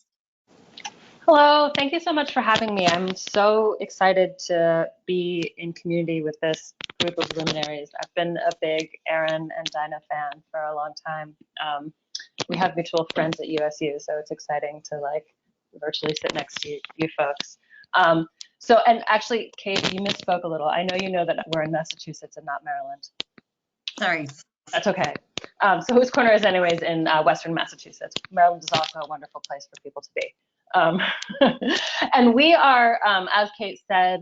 Hello, thank you so much for having me. I'm so excited to be in community with this group of luminaries. I've been a big Erin and Dinah fan for a long time. We have mutual friends at USU, so it's exciting to virtually sit next to you folks. And actually, Kate, you misspoke a little. I know you know that we're in Massachusetts and not Maryland. Sorry. That's okay. So Whose Corner Is Anyways in Western Massachusetts. Maryland is also a wonderful place for people to be. And we are, as Kate said,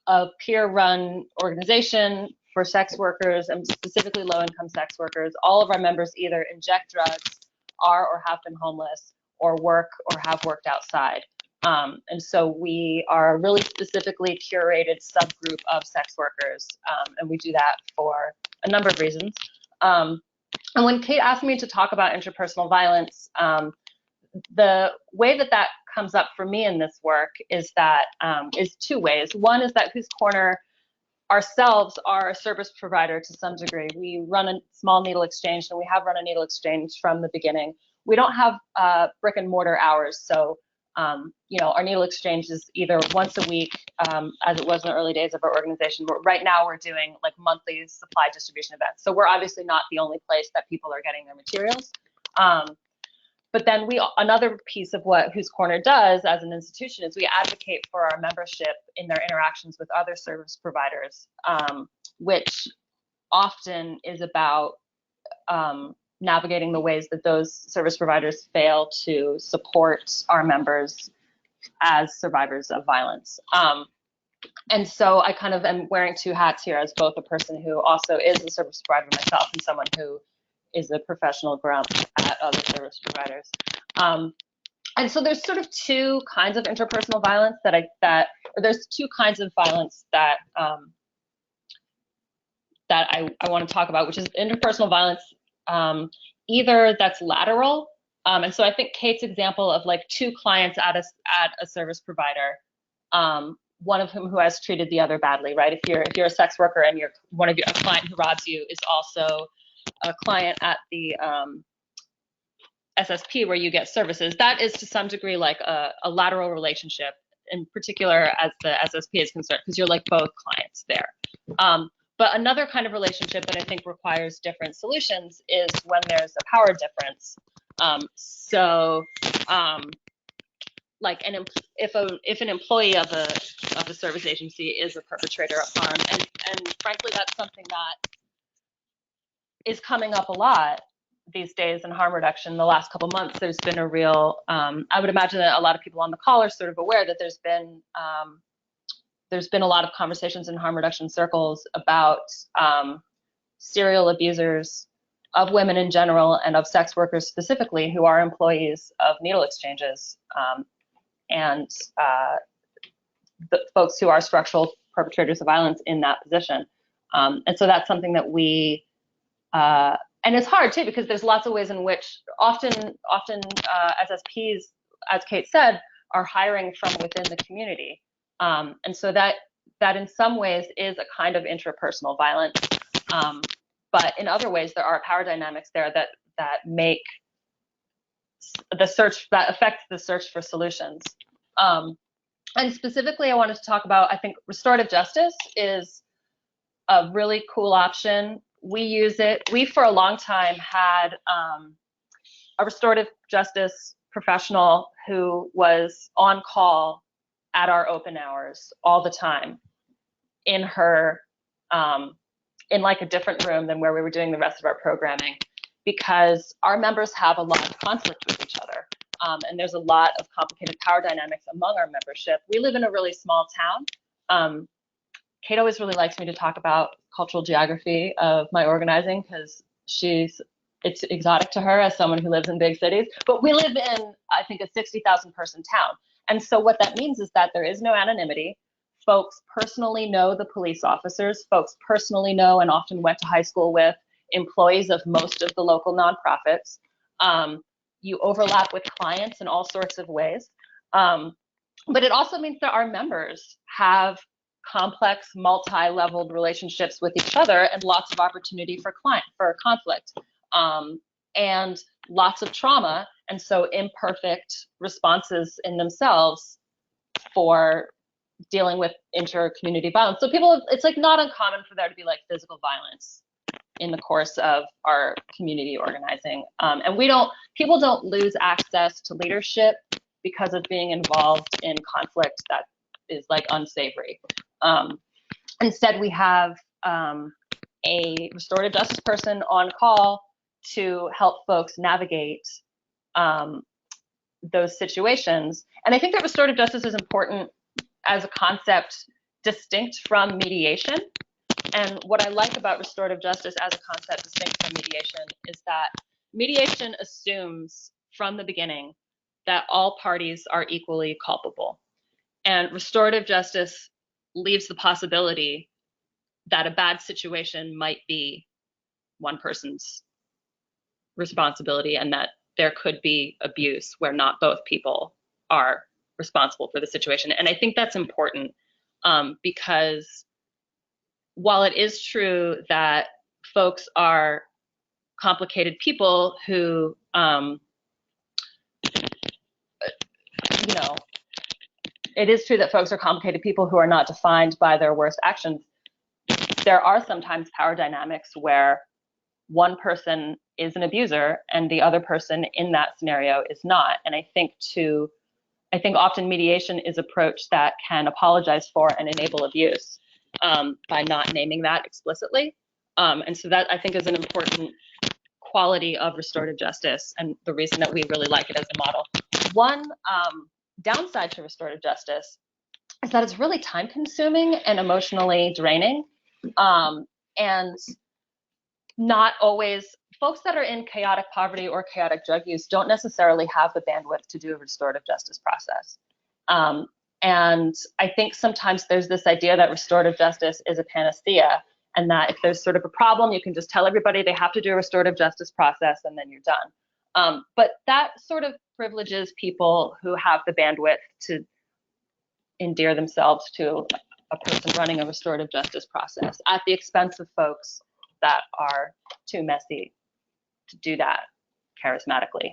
a peer-run organization for sex workers, and specifically low-income sex workers. All of our members either inject drugs, are or have been homeless, or work or have worked outside. And so we are a really specifically curated subgroup of sex workers, and we do that for a number of reasons. And when Kate asked me to talk about interpersonal violence, the way that that comes up for me in this work is that is two ways. One is that Whose Corner ourselves are a service provider to some degree. We run a small needle exchange, and we have run a needle exchange from the beginning. We don't have brick and mortar hours, so our needle exchange is either once a week, as it was in the early days of our organization. But right now we're doing like monthly supply distribution events. So we're obviously not the only place that people are getting their materials. But then another piece of what Whose Corner does as an institution is we advocate for our membership in their interactions with other service providers, which often is about navigating the ways that those service providers fail to support our members as survivors of violence. And so I kind of am wearing two hats here as both a person who also is a service provider myself and someone who is a professional grump at other service providers. And so there's sort of two kinds of interpersonal violence or there's two kinds of violence that I want to talk about, which is interpersonal violence, either that's lateral. And so I think Kate's example of like two clients at a service provider, one of whom has treated the other badly, right? If you're a sex worker and a client who robs you is also a client at the SSP where you get services, that is to some degree like a lateral relationship, in particular as the SSP is concerned, because you're like both clients there. But another kind of relationship that I think requires different solutions is when there's a power difference. Like if an employee of a service agency is a perpetrator of harm, and frankly that's something that is coming up a lot these days in harm reduction. The last couple months, there's been a real, I would imagine that a lot of people on the call are sort of aware that there's been a lot of conversations in harm reduction circles about serial abusers of women in general and of sex workers specifically who are employees of needle exchanges, and the folks who are structural perpetrators of violence in that position. And so that's something that we, and it's hard too, because there's lots of ways in which often SSPs, as Kate said, are hiring from within the community. And so that in some ways is a kind of intrapersonal violence. But in other ways, there are power dynamics there that make that affect the search for solutions. And specifically, I wanted to talk about, I think restorative justice is a really cool option. We use it. We, for a long time, had a restorative justice professional who was on call at our open hours all the time in her, in like a different room than where we were doing the rest of our programming, because our members have a lot of conflict with each other. And there's a lot of complicated power dynamics among our membership. We live in a really small town. Kate always really likes me to talk about cultural geography of my organizing because it's exotic to her as someone who lives in big cities. But we live in, I think, a 60,000 person town. And so what that means is that there is no anonymity. Folks personally know the police officers. Folks personally know and often went to high school with employees of most of the local nonprofits. You overlap with clients in all sorts of ways. But it also means that our members have complex, multi-leveled relationships with each other and lots of opportunity for conflict, and lots of trauma, and so imperfect responses in themselves for dealing with inter-community violence. So it's like not uncommon for there to be like physical violence in the course of our community organizing. And people don't lose access to leadership because of being involved in conflict that is like unsavory. Instead, we have a restorative justice person on call to help folks navigate those situations. And I think that restorative justice is important as a concept distinct from mediation. And what I like about restorative justice as a concept distinct from mediation is that mediation assumes from the beginning that all parties are equally culpable. And restorative justice leaves the possibility that a bad situation might be one person's responsibility and that there could be abuse where not both people are responsible for the situation. And I think that's important because while it is true that folks are complicated people who, it is true that folks are complicated people who are not defined by their worst actions. There are sometimes power dynamics where one person is an abuser and the other person in that scenario is not. And I think often mediation is approach that can apologize for and enable abuse by not naming that explicitly. And so that I think is an important quality of restorative justice and the reason that we really like it as a model. One downside to restorative justice is that it's really time consuming and emotionally draining. And not always, folks that are in chaotic poverty or chaotic drug use don't necessarily have the bandwidth to do a restorative justice process. And I think sometimes there's this idea that restorative justice is a panacea and that if there's sort of a problem, you can just tell everybody they have to do a restorative justice process and then you're done. But that sort of privileges people who have the bandwidth to endear themselves to a person running a restorative justice process at the expense of folks that are too messy to do that charismatically.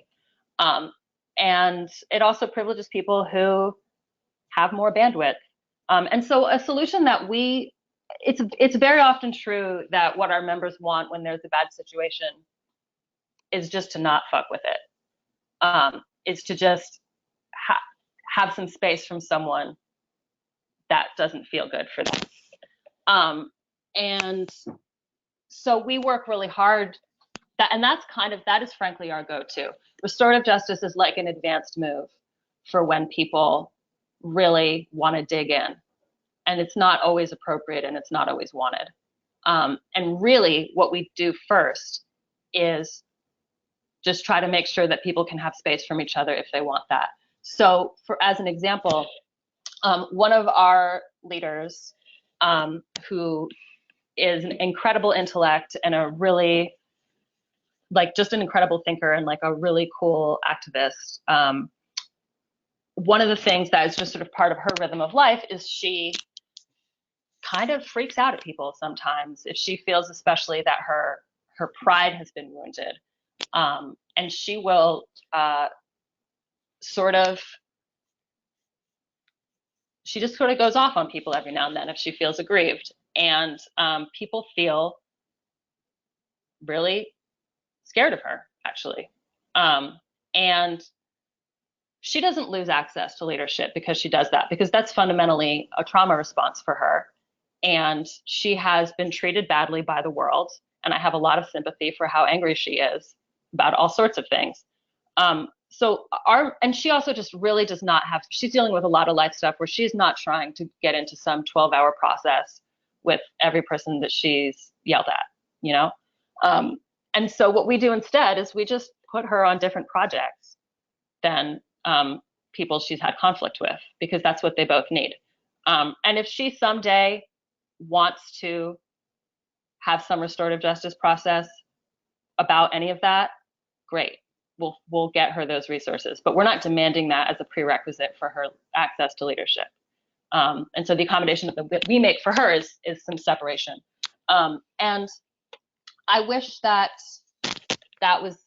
And it also privileges people who have more bandwidth. And so a solution that it's very often true that what our members want when there's a bad situation is just to not fuck with it. Is to just have some space from someone that doesn't feel good for them. And so we work really hard, that is frankly our go-to. Restorative justice is like an advanced move for when people really want to dig in. And it's not always appropriate and it's not always wanted. And really what we do first is just try to make sure that people can have space from each other if they want that. So as an example, one of our leaders who is an incredible intellect and a really, just an incredible thinker and like a really cool activist. One of the things that is just sort of part of her rhythm of life is she kind of freaks out at people sometimes if she feels especially that her pride has been wounded. And she will she just sort of goes off on people every now and then if she feels aggrieved. And people feel really scared of her, actually. And she doesn't lose access to leadership because she does that, because that's fundamentally a trauma response for her. And she has been treated badly by the world. And I have a lot of sympathy for how angry she is about all sorts of things. And she also just really does not she's dealing with a lot of life stuff where she's not trying to get into some 12-hour process with every person that she's yelled at, And so what we do instead is we just put her on different projects than people she's had conflict with, because that's what they both need. And if she someday wants to have some restorative justice process about any of that, great. We'll get her those resources, but we're not demanding that as a prerequisite for her access to leadership. And so the accommodation that we make for her is some separation. And I wish that was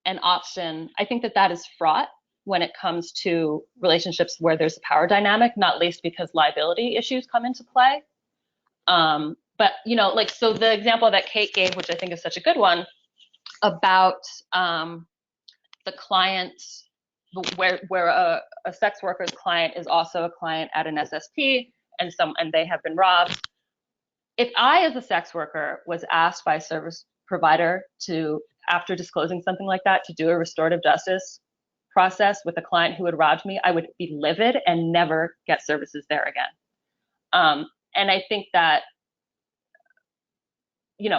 an option. I think that is fraught when it comes to relationships where there's a power dynamic, not least because liability issues come into play. But so the example that Kate gave, which I think is such a good one, about the client where a sex worker's client is also a client at an SSP and they have been robbed. If I, as a sex worker, was asked by a service provider to, after disclosing something like that, to do a restorative justice process with a client who had robbed me, I would be livid and never get services there again. And I think that,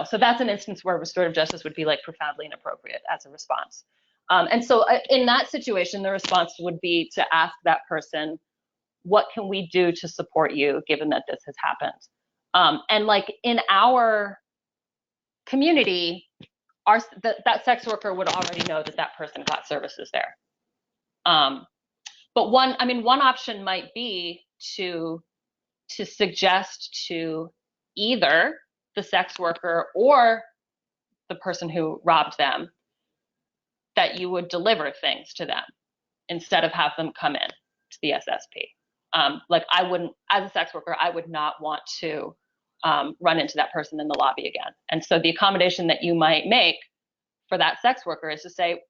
so that's an instance where restorative justice would be like profoundly inappropriate as a response. And so in that situation, the response would be to ask that person, what can we do to support you given that this has happened? And like in our community, that sex worker would already know that that person got services there. But one option might be to suggest to either the sex worker or the person who robbed them that you would deliver things to them instead of have them come in to the SSP. Like I wouldn't, as a sex worker, I would not want to run into that person in the lobby again. And so the accommodation that you might make for that sex worker is to say,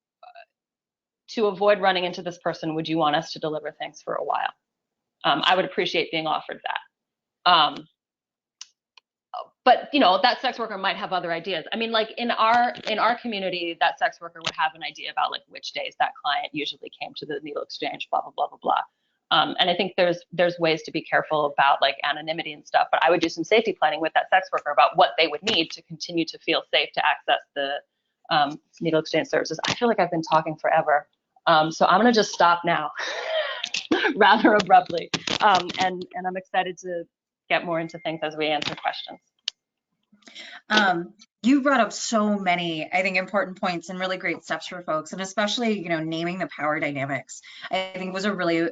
to avoid running into this person, would you want us to deliver things for a while? I would appreciate being offered that. But you know, that sex worker might have other ideas. I mean, like in our community, that sex worker would have an idea about like which days that client usually came to the needle exchange, blah, blah, blah, blah, blah. And I think there's ways to be careful about like anonymity and stuff, but I would do some safety planning with that sex worker about what they would need to continue to feel safe to access the needle exchange services. I feel like I've been talking forever. So I'm gonna just stop now rather abruptly. And I'm excited to get more into things as we answer questions. You brought up so many, I think, important points and really great steps for folks, and especially, you know, naming the power dynamics, I think was a really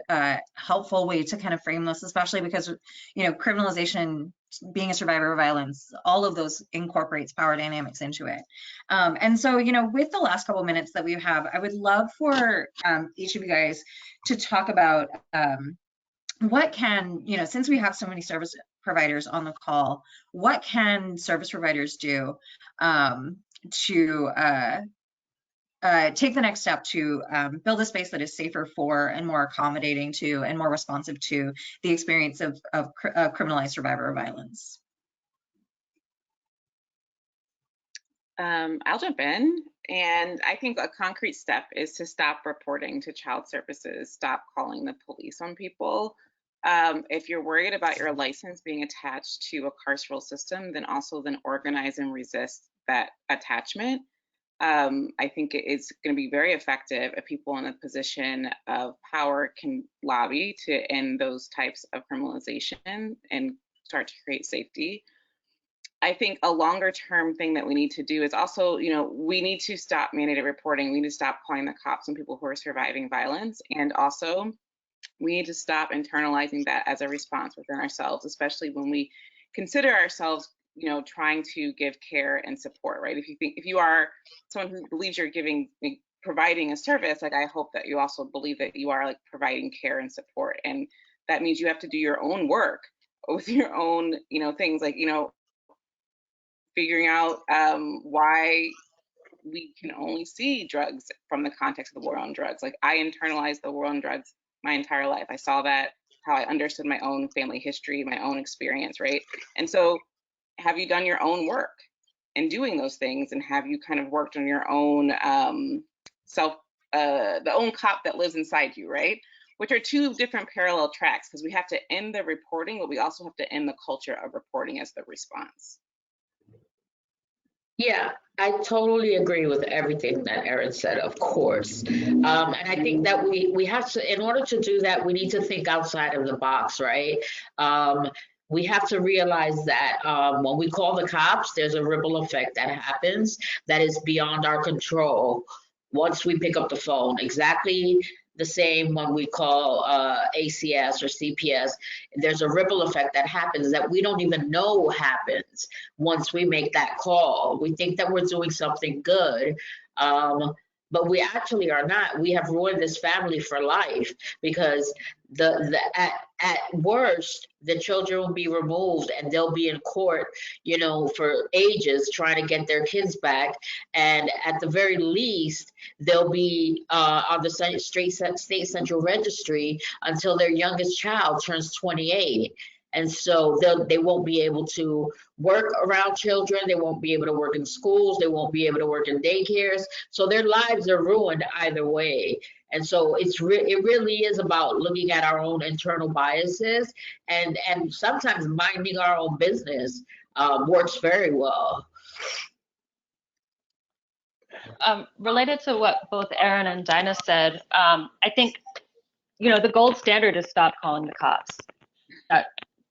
helpful way to kind of frame this, especially because, you know, criminalization, being a survivor of violence, all of those incorporates power dynamics into it. And so, you know, with the last couple of minutes that we have, I would love for each of you guys to talk about what can, you know, since we have so many service providers on the call, what can service providers do to take the next step to build a space that is safer for and more accommodating to and more responsive to the experience of criminalized survivor of violence? I'll jump in. And I think a concrete step is to stop reporting to child services, stop calling the police on people. If you're worried about your license being attached to a carceral system, then organize and resist that attachment. I think it is going to be very effective if people in a position of power can lobby to end those types of criminalization and start to create safety. I think a longer term thing that we need to do is also, you know, we need to stop mandated reporting. We need to stop calling the cops on people who are surviving violence. And also, we need to stop internalizing that as a response within ourselves, especially when we consider ourselves, you know, trying to give care and support, right? If you are someone who believes you're providing a service, like I hope that you also believe that you are like providing care and support. And that means you have to do your own work with your own, you know, things like, you know, figuring out why we can only see drugs from the context of the war on drugs. Like I internalized the war on drugs my entire life. I saw that, how I understood my own family history, my own experience, right? And so have you done your own work in doing those things? And have you kind of worked on your own the own cop that lives inside you, right? Which are two different parallel tracks, because we have to end the reporting, but we also have to end the culture of reporting as the response. Yeah, I totally agree with everything that Erin said, of course. And I think that we have to, in order to do that, we need to think outside of the box, right? We have to realize that when we call the cops, there's a ripple effect that happens that is beyond our control once we pick up the phone. Exactly the same when we call ACS or CPS. There's a ripple effect that happens that we don't even know happens once we make that call. We think that we're doing something good, but we actually are not. We have ruined this family for life, because at worst, the children will be removed and they'll be in court, you know, for ages trying to get their kids back. And at the very least, they'll be on the state central registry until their youngest child turns 28. And so they won't be able to work around children. They won't be able to work in schools. They won't be able to work in daycares. So their lives are ruined either way. And so it really is about looking at our own internal biases, and sometimes minding our own business works very well. Related to what both Erin and Dinah said, I think, the gold standard is stop calling the cops.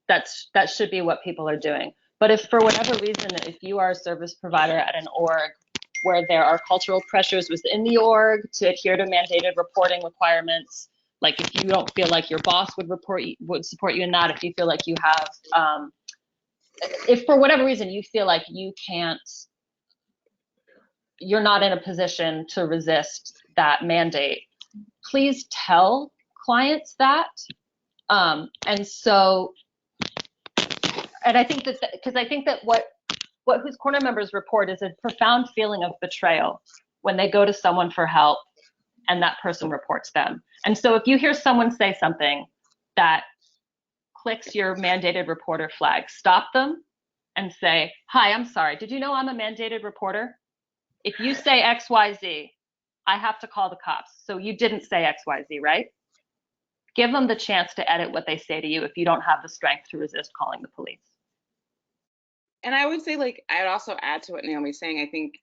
That should be what people are doing. But if for whatever reason, if you are a service provider at an org where there are cultural pressures within the org to adhere to mandated reporting requirements, like if you don't feel like your boss would support you in that, if you feel like you have, if for whatever reason you feel like you're not in a position to resist that mandate, please tell clients that. And I think that, because I think that what Whose Corner members report is a profound feeling of betrayal when they go to someone for help and that person reports them. And so if you hear someone say something that clicks your mandated reporter flag, stop them and say, hi, I'm sorry, did you know I'm a mandated reporter? If you say XYZ, I have to call the cops. So you didn't say XYZ, right? Give them the chance to edit what they say to you if you don't have the strength to resist calling the police. And I would say, like, I'd also add to what Naomi's saying. I think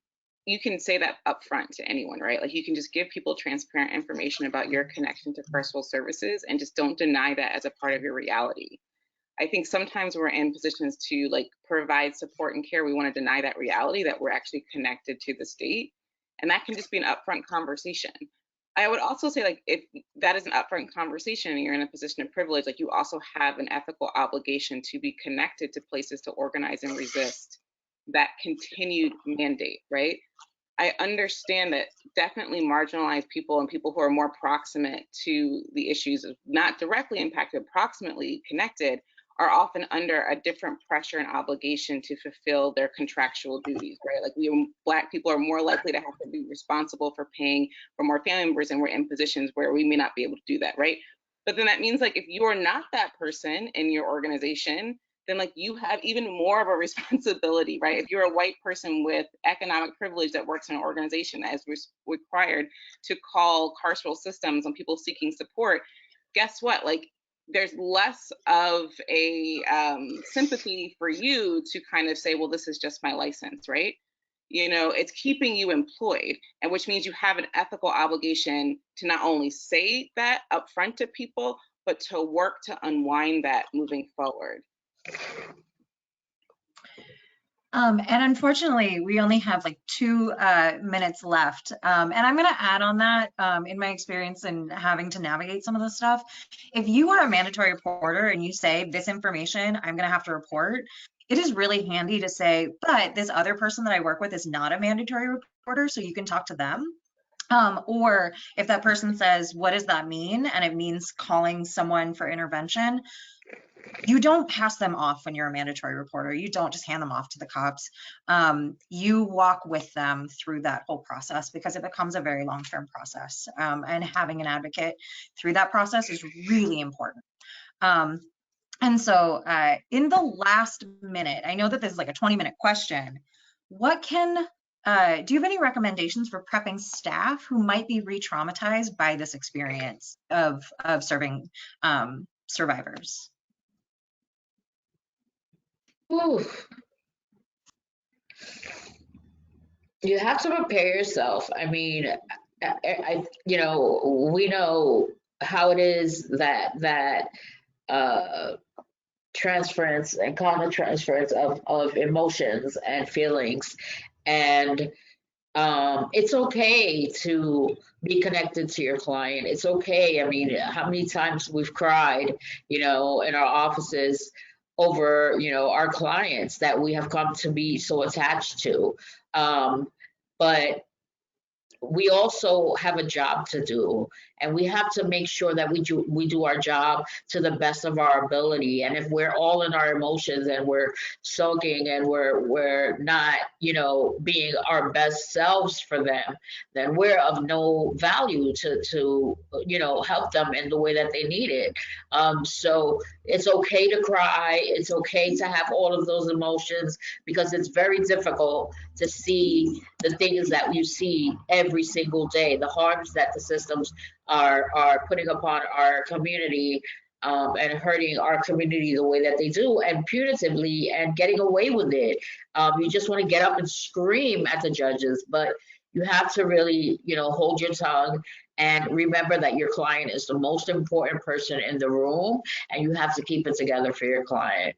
you can say that upfront to anyone, right? Like, you can just give people transparent information about your connection to personal services and just don't deny that as a part of your reality. I think sometimes we're in positions to like provide support and care. We want to deny that reality that we're actually connected to the state. And that can just be an upfront conversation. I would also say, like, if that is an upfront conversation and you're in a position of privilege, like, you also have an ethical obligation to be connected to places to organize and resist that continued mandate, right? I understand that definitely marginalized people and people who are more proximate to the issues, not directly impacted, proximately connected, are often under a different pressure and obligation to fulfill their contractual duties, right? Like, Black people are more likely to have to be responsible for paying for more family members, and we're in positions where we may not be able to do that, right? But then that means, like, if you are not that person in your organization, then like you have even more of a responsibility, right? If you're a white person with economic privilege that works in an organization that is required to call carceral systems on people seeking support, guess what? Like, there's less of a sympathy for you to kind of say, well, this is just my license, right? It's keeping you employed, and which means you have an ethical obligation to not only say that upfront to people, but to work to unwind that moving forward. And unfortunately, we only have like 2 minutes left. And I'm going to add on that, in my experience and having to navigate some of this stuff. If you are a mandatory reporter and you say this information, I'm going to have to report, it is really handy to say, but this other person that I work with is not a mandatory reporter, so you can talk to them. Or if that person says, what does that mean? And it means calling someone for intervention. You don't pass them off when you're a mandatory reporter. You don't just hand them off to the cops. You walk with them through that whole process, because it becomes a very long-term process. And having an advocate through that process is really important. And so in the last minute, I know that this is like a 20-minute question. Do you have any recommendations for prepping staff who might be re-traumatized by this experience of serving survivors? Ooh. You have to prepare yourself. I mean, we know how it is that transference and common transference of emotions and feelings, and it's okay to be connected to your client. It's okay. I mean, how many times we've cried, in our offices over, our clients that we have come to be so attached to. But we also have a job to do, and we have to make sure that we do our job to the best of our ability. And if we're all in our emotions and we're sulking and we're not, being our best selves for them, then we're of no value to help them in the way that they need it. So it's okay to cry. It's okay to have all of those emotions, because it's very difficult to see the things that you see every single day, the harms that the systems are putting upon our community, and hurting our community the way that they do, and punitively, and getting away with it. You just want to get up and scream at the judges, but you have to really, hold your tongue and remember that your client is the most important person in the room, and you have to keep it together for your client.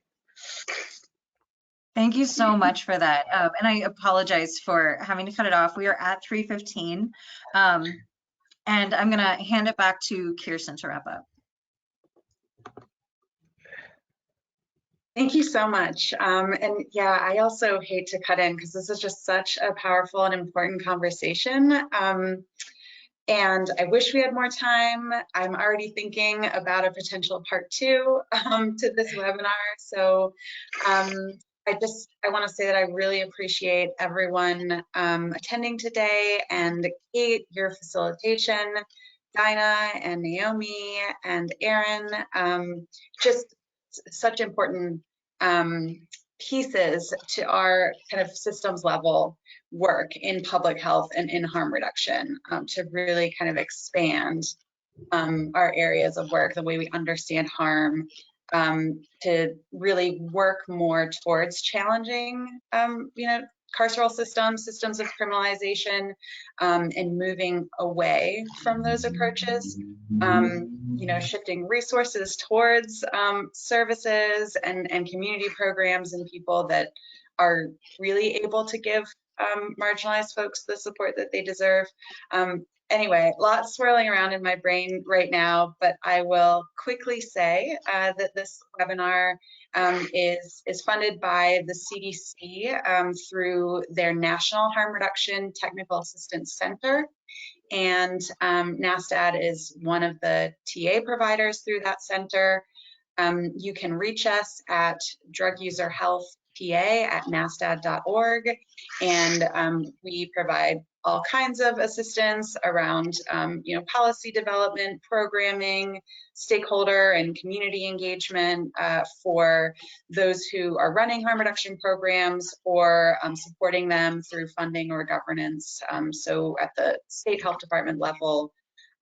Thank you so much for that. And I apologize for having to cut it off. We are at 3:15. And I'm going to hand it back to Kirsten to wrap up. Thank you so much. And yeah, I also hate to cut in because this is just such a powerful and important conversation. And I wish we had more time. I'm already thinking about a potential part 2 to this webinar. So I want to say that I really appreciate everyone attending today, and Kate, your facilitation, Dinah and Naomi and Erin, just such important pieces to our kind of systems level work in public health and in harm reduction, to really kind of expand our areas of work, the way we understand harm, to really work more towards challenging, carceral systems of criminalization, and moving away from those approaches, shifting resources towards services and community programs and people that are really able to give marginalized folks the support that they deserve. Anyway, lots swirling around in my brain right now, but I will quickly say that this webinar is funded by the CDC through their National Harm Reduction Technical Assistance Center. And NASTAD is one of the TA providers through that center. You can reach us at druguserhealthpa@nastad.org, and we provide all kinds of assistance around policy development, programming, stakeholder and community engagement for those who are running harm reduction programs, or supporting them through funding or governance. So at the state health department level,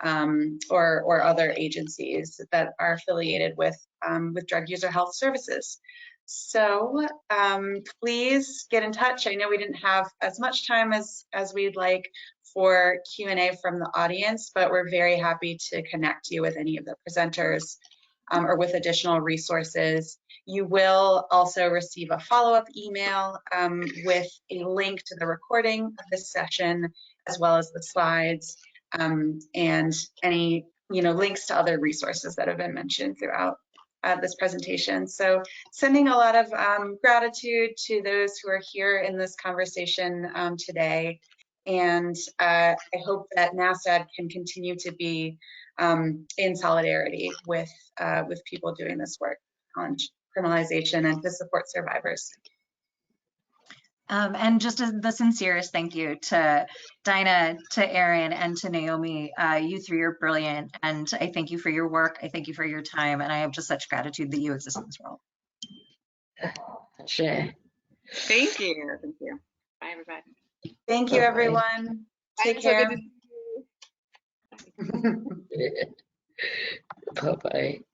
or other agencies that are affiliated with drug user health services. So please get in touch. I know we didn't have as much time as we'd like for Q&A from the audience, but we're very happy to connect you with any of the presenters or with additional resources. You will also receive a follow-up email with a link to the recording of this session, as well as the slides, and any links to other resources that have been mentioned throughout this presentation. So sending a lot of gratitude to those who are here in this conversation today. And I hope that NASTAD can continue to be in solidarity with people doing this work on criminalization and to support survivors. And just the sincerest thank you to Dinah, to Erin, and to Naomi. You three are brilliant, and I thank you for your work. I thank you for your time, and I have just such gratitude that you exist in this world. Sure. Thank you. Thank you. Bye, everybody. Thank you, everyone. Take care. So good to see you. Bye-bye.